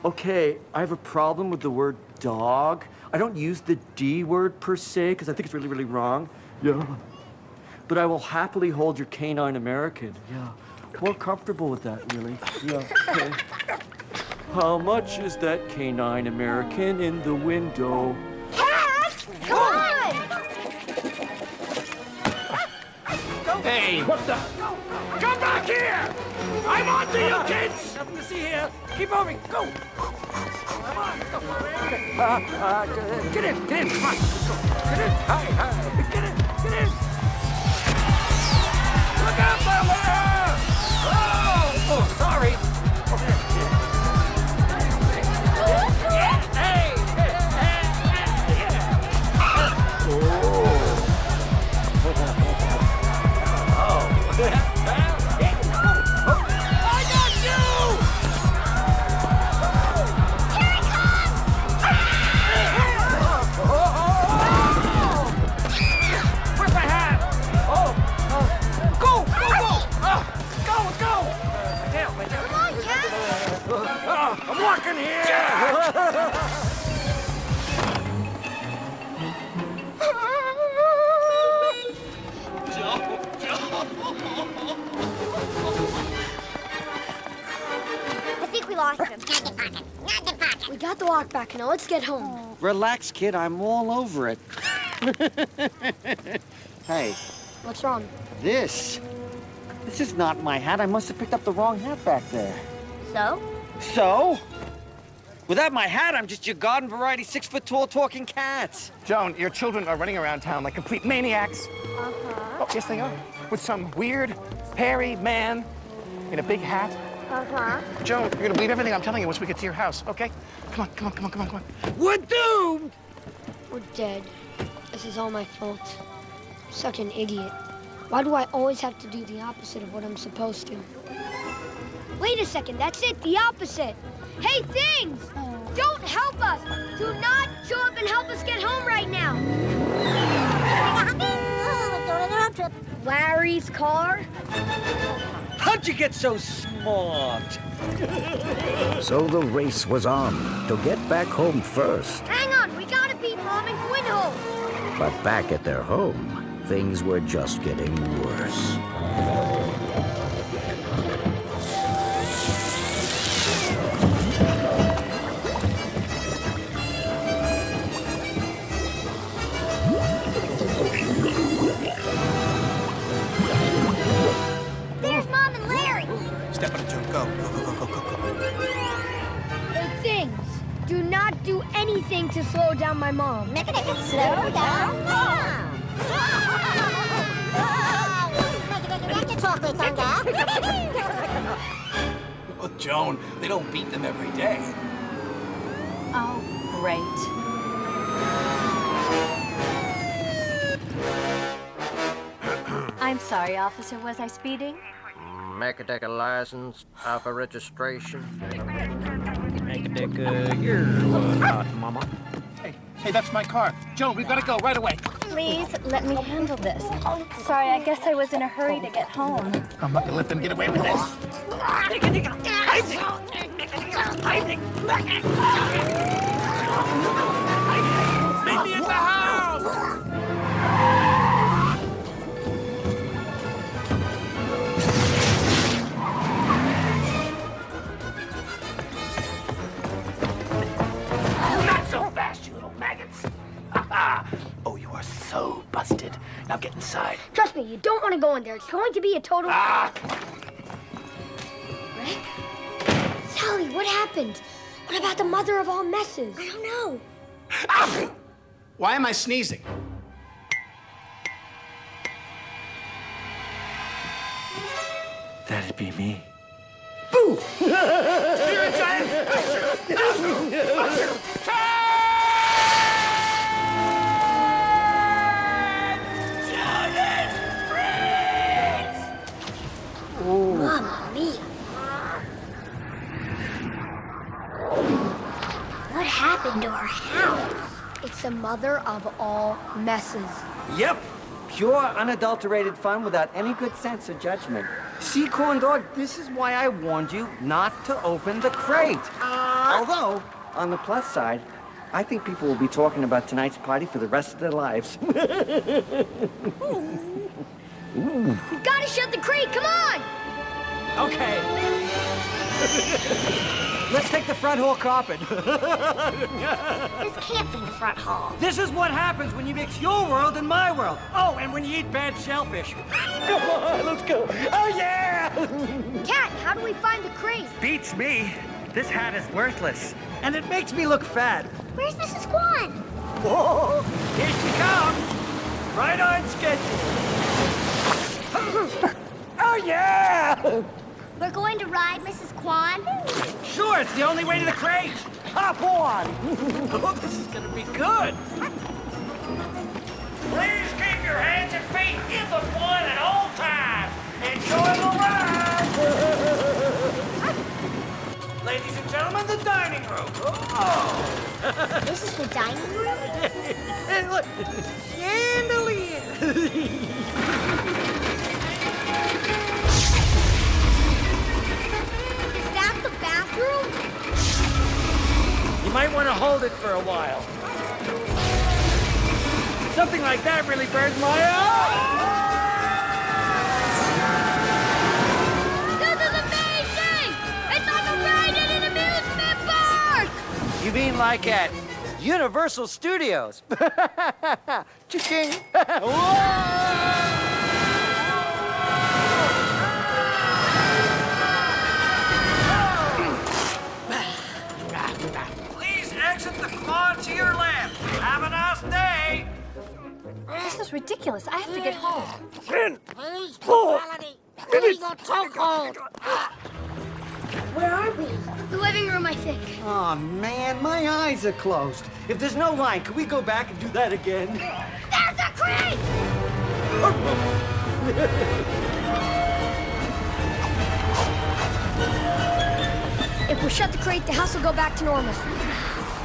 Okay, I have a problem with the word dog. I don't use the D word per se, because I think it's really, really wrong. Yeah. But I will happily hold your canine American. Yeah. More comfortable with that, really. Yeah, okay. How much is that canine American in the window? Cat! Come on! Hey! What the? Come back here! I'm on to you, kids! Nothing to see here. Keep moving. Go. Come on, let's go. Get in. Come on. Let's go. Get in. Hi. Get in. Look out, fella! Oh, sorry. I'm walking here! I think we lost him. We got the lockback. Now let's get home. Relax, kid, I'm all over it. Hey. What's wrong? This is not my hat. I must have picked up the wrong hat back there. So? So? Without my hat, I'm just your garden variety 6-foot-tall talking cat. Joan, your children are running around town like complete maniacs. Uh-huh. Oh, yes, they are. With some weird, hairy man in a big hat. Uh-huh. Joan, you're gonna believe everything I'm telling you once we get to your house, okay? Come on. We're doomed! We're dead. This is all my fault. I'm such an idiot. Why do I always have to do the opposite of what I'm supposed to? Wait a second, that's it, the opposite. Hey, things! Don't help us! Do not show up and help us get home right now! Larry's car? How'd you get so smart? So the race was on to get back home first. Hang on, we gotta beat Mom and Quinn home! But back at their home, things were just getting worse. There's Mom and Larry! Step on it, Joan. Go. Hey, things! Do not do anything to slow down my mom. Slow down, Mom! Well, Joan, they don't beat them every day. Oh, great. I'm sorry, officer. Was I speeding? Make a take a license, alpha registration. Make a dick, you're hot, mama. Hey, that's my car. Joan, we've got to go right away. Please let me handle this. Sorry, I guess I was in a hurry to get home. I'm not gonna let them get away with this. Meet me at the house! Not so fast, you little maggots. Oh, you are so busted. Now get inside. Trust me, you don't want to go in there. It's going to be a total... Rick? Sally, what happened? What about the mother of all messes? I don't know. Why am I sneezing? That'd be me. Boo! Spirit giant! Mamma mia. What happened to our house? It's the mother of all messes. Yep. Pure, unadulterated fun without any good sense or judgment. See, Corn Dog, this is why I warned you not to open the crate. Although, on the plus side, I think people will be talking about tonight's party for the rest of their lives. We've got to shut the crate. Come on! Okay. Let's take the front hall carpet. This can't be the front hall. This is what happens when you mix your world and my world. Oh, and when you eat bad shellfish. Come on, let's go. Oh, yeah! Cat, how do we find the crate? Beats me. This hat is worthless. And it makes me look fat. Where's Mrs. Kwan? Whoa! Here she comes! Right on schedule. Oh, yeah! We're going to ride Mrs. Kwan? Sure, it's the only way to the crate. Hop on! Oh, this is gonna be good. Please keep your hands and feet in the one at all times. Enjoy the ride! Ladies and gentlemen, the dining room. Oh! This is the dining room? Hey, look, chandelier. Is that the bathroom? You might want to hold it for a while. Something like that really burns my eye. This is amazing! It's like a ride in an amusement park! You mean like at Universal Studios? Cha-ching! Please exit the quad to your left. Have a nice day. This is ridiculous. I have to get home. Police brutality! Police are chokehold! Where are we? The living room, I think. Oh, man, my eyes are closed. If there's no line, can we go back and do that again? There's a crate! If we shut the crate, the house will go back to normal.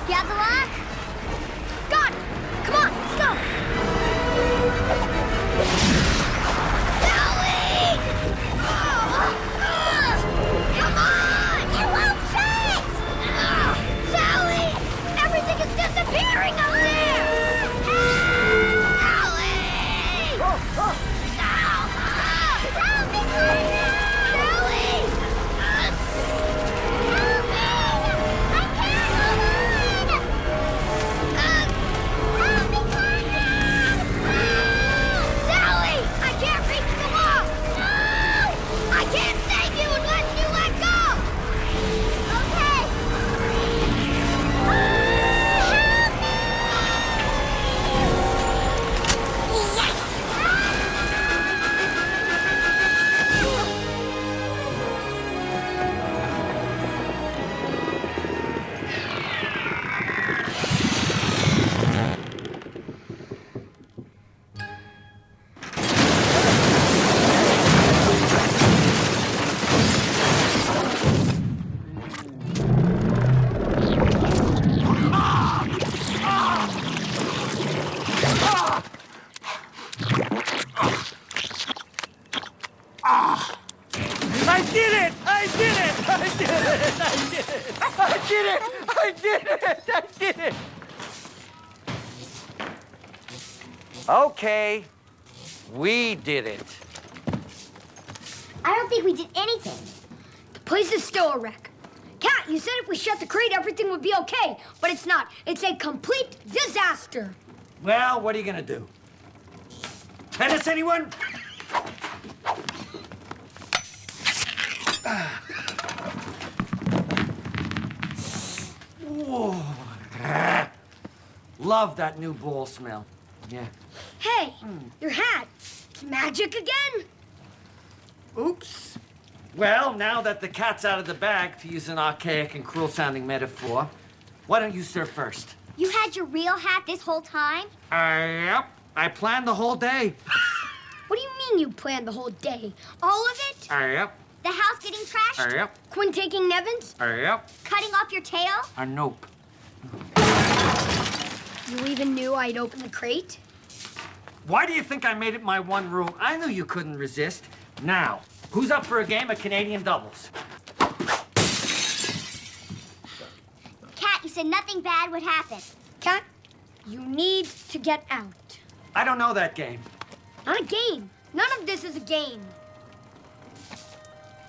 You have the lock? Got it! Come on, let's go! Sally! Come on! It won't fit! Sally! Everything is disappearing up there! Sally! Help me, Sally! I did it! I did it! I did it! I did it! I did it! I I did it! I did it! Okay, we did it. I don't think we did anything. The place is still a wreck. Cat, you said if we shut the crate, everything would be okay. But it's not. It's a complete disaster. Well, what are you gonna do? Tennis, anyone? Whoa. Love that new ball smell. Yeah. Hey, your hat. It's magic again? Oops. Well, now that the cat's out of the bag, to use an archaic and cruel-sounding metaphor, why don't you serve first? You had your real hat this whole time? Yep. I planned the whole day. What do you mean you planned the whole day? All of it? Yep. The house getting trashed? Yep. Quinn taking Nevins? Yep. Cutting off your tail? Nope. You even knew I'd open the crate? Why do you think I made it my one rule? I knew you couldn't resist. Now, who's up for a game of Canadian doubles? Cat, you said nothing bad would happen. Cat, you need to get out. I don't know that game. Not a game. None of this is a game.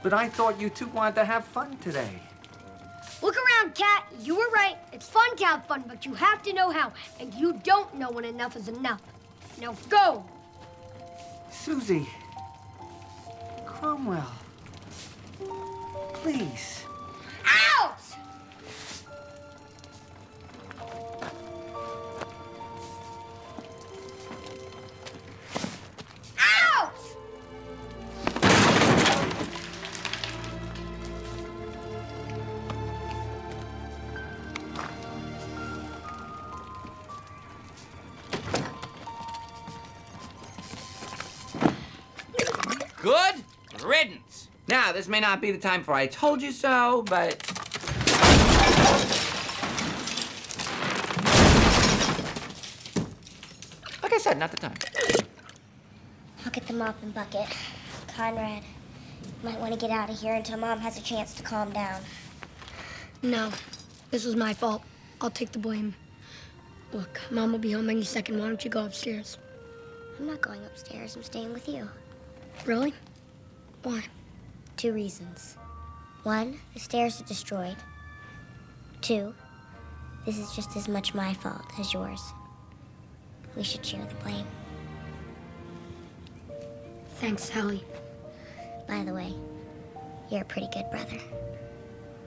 But I thought you two wanted to have fun today. Look around, Cat. You were right. It's fun to have fun, but you have to know how. And you don't know when enough is enough. Now go. Susie. Cromwell. Please. Out! Out! Good riddance. Now, this may not be the time for I told you so, but... Like I said, not the time. I'll get the mop and bucket. Conrad, you might want to get out of here until Mom has a chance to calm down. No, this was my fault. I'll take the blame. Look, Mom will be home any second. Why don't you go upstairs? I'm not going upstairs. I'm staying with you. Really? Why? 2 reasons. 1, the stairs are destroyed. 2, this is just as much my fault as yours. We should share the blame. Thanks, Sally. By the way, you're a pretty good brother.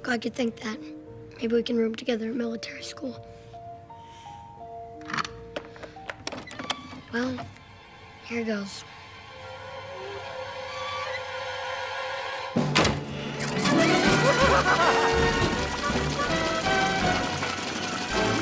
Glad you think that. Maybe we can room together at military school. Well, here goes.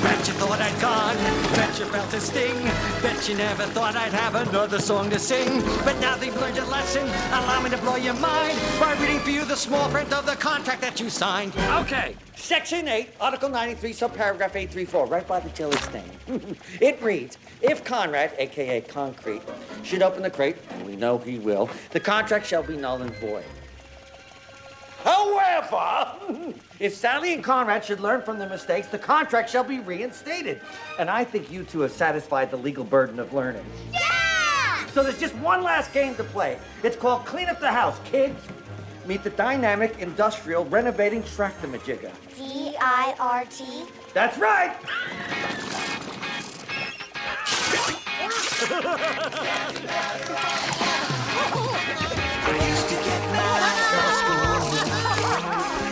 Bet you thought I'd gone, bet you felt a sting, bet you never thought I'd have another song to sing. But now they've learned a lesson, allow me to blow your mind by reading for you the small print of the contract that you signed. Okay, Section 8, Article 93, subparagraph 834, right by the Tilly's name. It reads, if Conrad, a.k.a. Concrete, should open the crate, and we know he will, the contract shall be null and void. However, if Sally and Conrad should learn from their mistakes, the contract shall be reinstated. And I think you two have satisfied the legal burden of learning. Yeah! So there's just one last game to play. It's called Clean Up the House, kids. Meet the dynamic, industrial, renovating tractor-majigger. D-I-R-T? That's right! I used to get mad from school.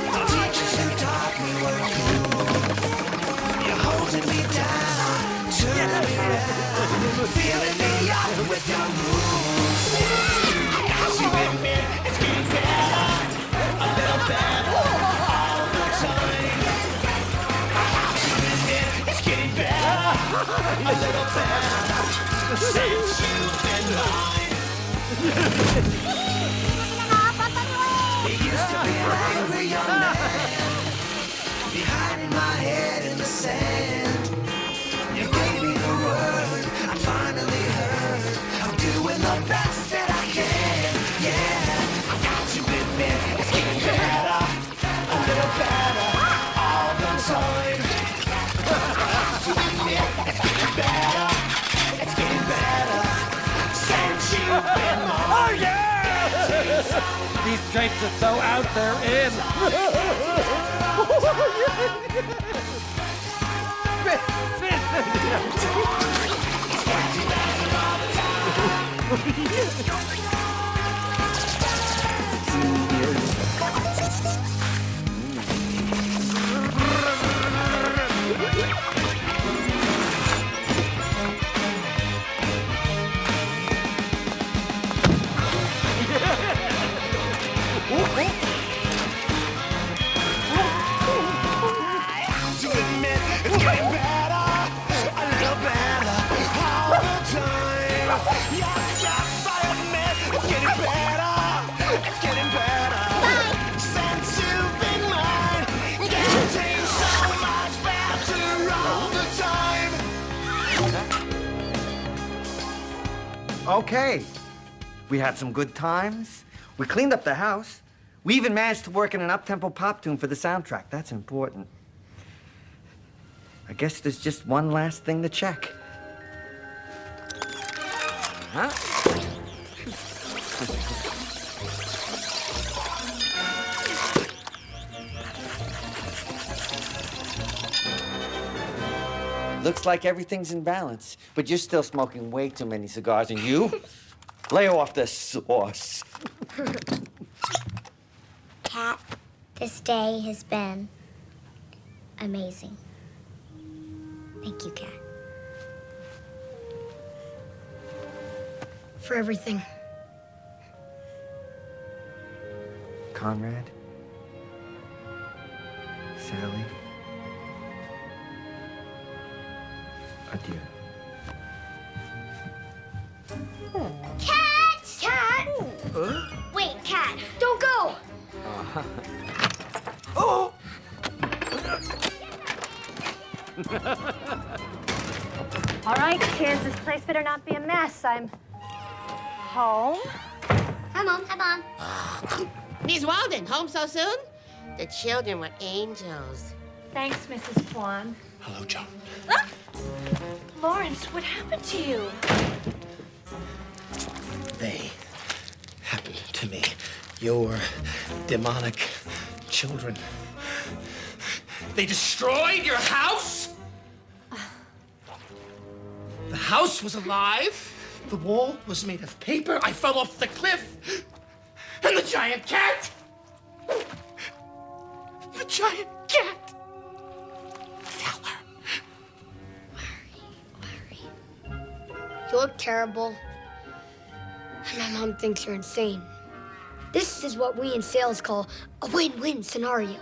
The teachers who taught me were cool. You're holding me down, turning me around, filling me up with your moves. I got you in me, it's getting better, a little better all the time. I got you in me, it's getting better, a little better since you've been mine. It used to be an angry young man, behind my head in the sand. You gave me the word, I finally heard. I'm doing the best that I can, yeah. I got you with me, it's getting better, a little better all the time. These drapes are so out there in. To admit it's getting better, a little better all the time. Yes, yes, I admit it's getting better, it's getting better. Since you've been mine, getting so much better all the time. Okay. We had some good times. We cleaned up the house. We even managed to work in an up-tempo pop tune for the soundtrack. That's important. I guess there's just one last thing to check. Huh? Looks like everything's in balance, but you're still smoking way too many cigars, and you? Lay off the sauce. Cat, this day has been amazing. Thank you, Cat. For everything. Conrad? Sally? Adieu. Cat! Cat! Wait, Cat, don't go! Oh! All right, kids, this place better not be a mess. I'm home. Hi, Mom. Hi, Mom. Miss Walden, home so soon? The children were angels. Thanks, Mrs. Kwan. Hello, Joan. Lawrence, what happened to you? They happened to me. Your demonic children. They destroyed your house? The house was alive. The wall was made of paper. I fell off the cliff. And the giant cat. The giant cat. Fell her. You look terrible. And my mom thinks you're insane. This is what we in sales call a win-win scenario.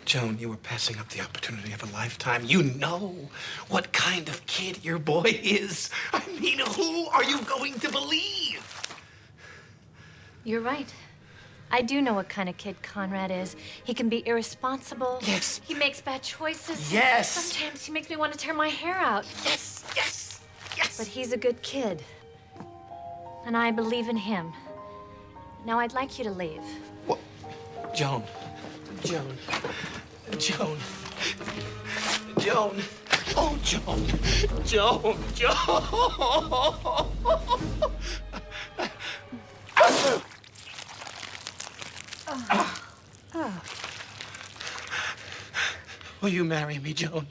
Joan, you were passing up the opportunity of a lifetime. You know what kind of kid your boy is. I mean, who are you going to believe? You're right. I do know what kind of kid Conrad is. He can be irresponsible. Yes. He makes bad choices. Yes. Sometimes he makes me want to tear my hair out. Yes, yes, yes. But he's a good kid. And I believe in him. Now I'd like you to leave. What? Joan. Joan. Joan. Joan. Oh, Joan. Joan. Joan. Will you marry me, Joan?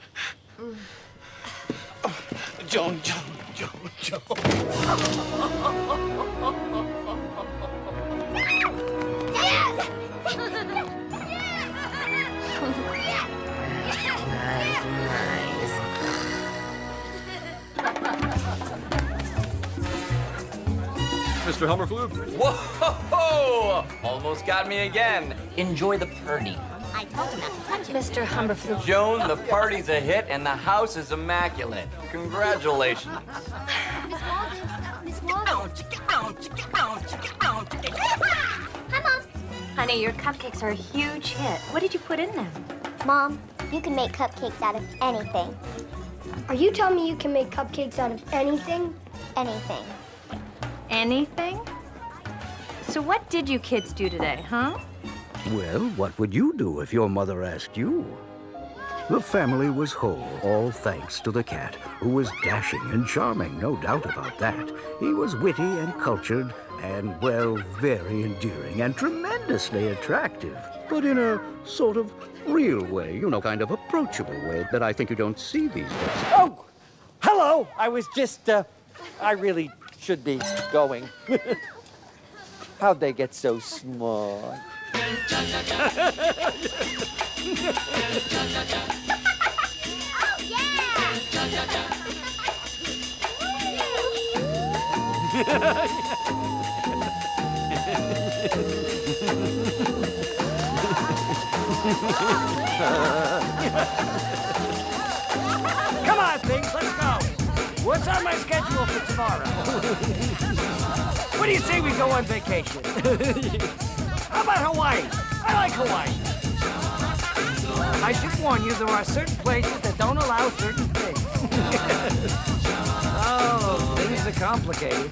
Joan, Joan, Joan, Joan. Mr. Hummerflug. Whoa! Almost got me again. Enjoy the party. I told him not to touch it. Mr. Humberflug. Joan, the party's a hit and the house is immaculate. Congratulations. Miss Walden. Hi, Mom. Honey, your cupcakes are a huge hit. What did you put in them? Mom, you can make cupcakes out of anything. Are you telling me you can make cupcakes out of anything? Anything. Anything? So what did you kids do today, huh? Well, what would you do if your mother asked you? The family was whole, all thanks to the cat, who was dashing and charming, no doubt about that. He was witty and cultured, and, well, very endearing and tremendously attractive. But in a sort of real way, you know, kind of approachable way that I think you don't see these days. Oh, hello. I was just, I really should be going. How'd they get so small? Come on, things, let's go. What's on my schedule for tomorrow? What do you say we go on vacation? How about Hawaii? I like Hawaii. I should warn you, there are certain places that don't allow certain things. Oh, things are complicated.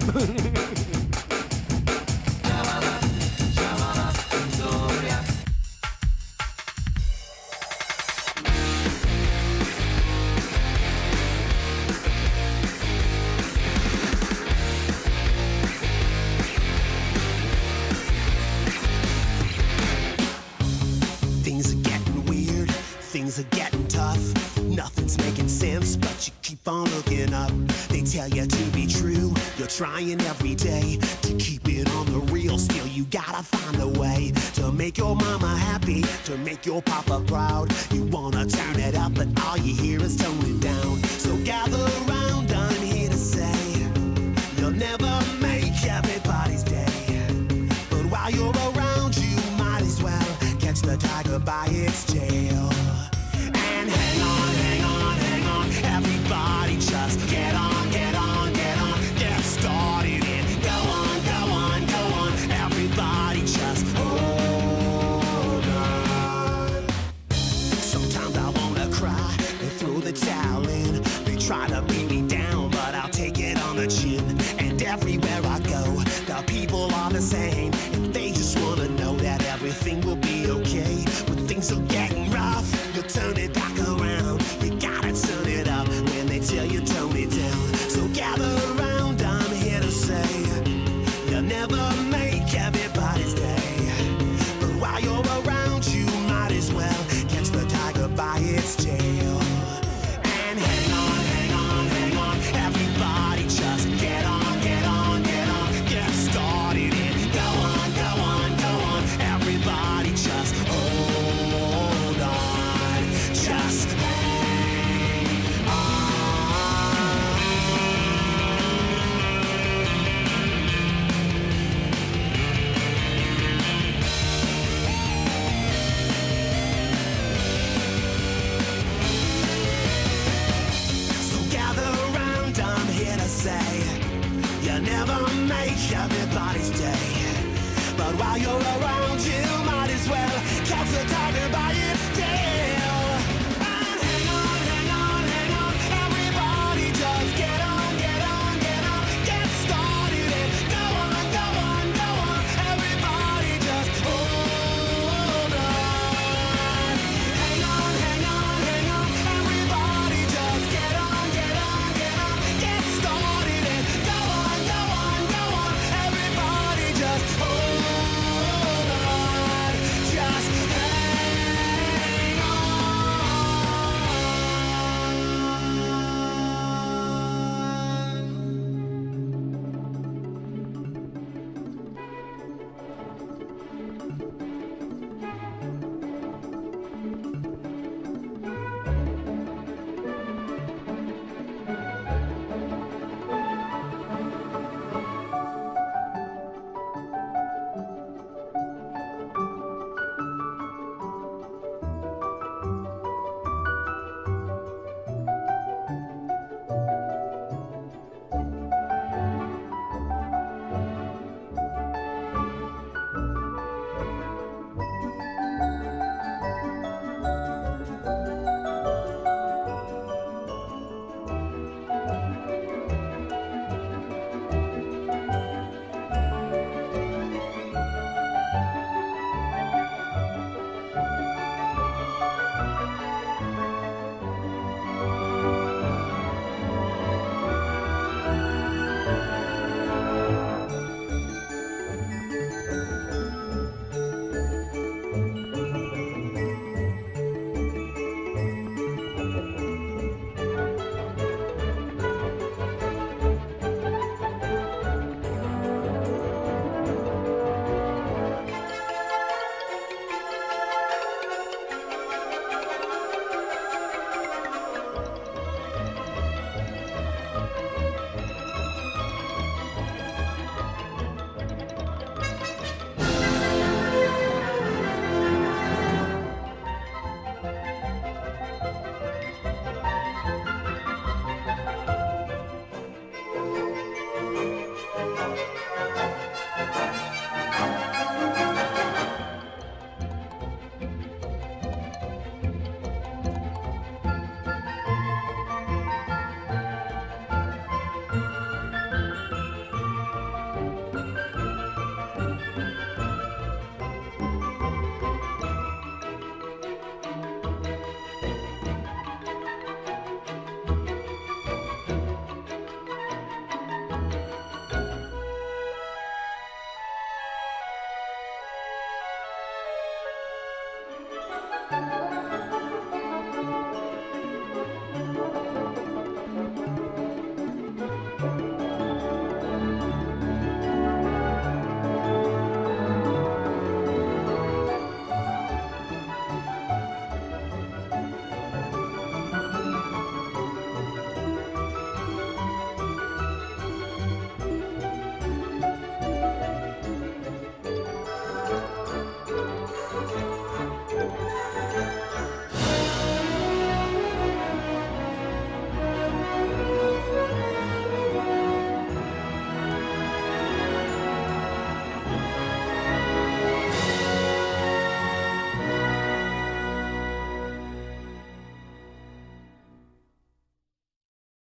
Things are getting weird, things are getting tough. Nothing's making sense, but you keep on looking up. They tell you to be true, you're trying every day to keep it on the real. Still, you gotta find a way to make your mama happy, to make your papa proud. You wanna turn it up, but all you hear is tone it down. So gather around, I'm here to say, you'll never make everybody's day. But while you're around, you might as well catch the tiger by its tail. And hang on, hang on, hang on, everybody just get on, get on, get on, get started and go on, go on, go on, everybody just hold on. Sometimes I wanna cry and throw the towel in. They try to beat me down, but I'll take it on the chin. And everywhere I go, the people are the same, and they just wanna know that everything will be okay. When things are getting rough, you'll turn it back around. You gotta turn it up when they tell you tone it down. So gather around, I'm here to say, you'll never make everybody's day. But while you're around, you might as well catch the tiger by its tail. And hang on, hang on, hang on, everybody just get on, get on, get on, get started and go on, go on, go on, everybody just hold on, just hang on. So gather around, I'm here to say, you never make everybody's day. But while you're around,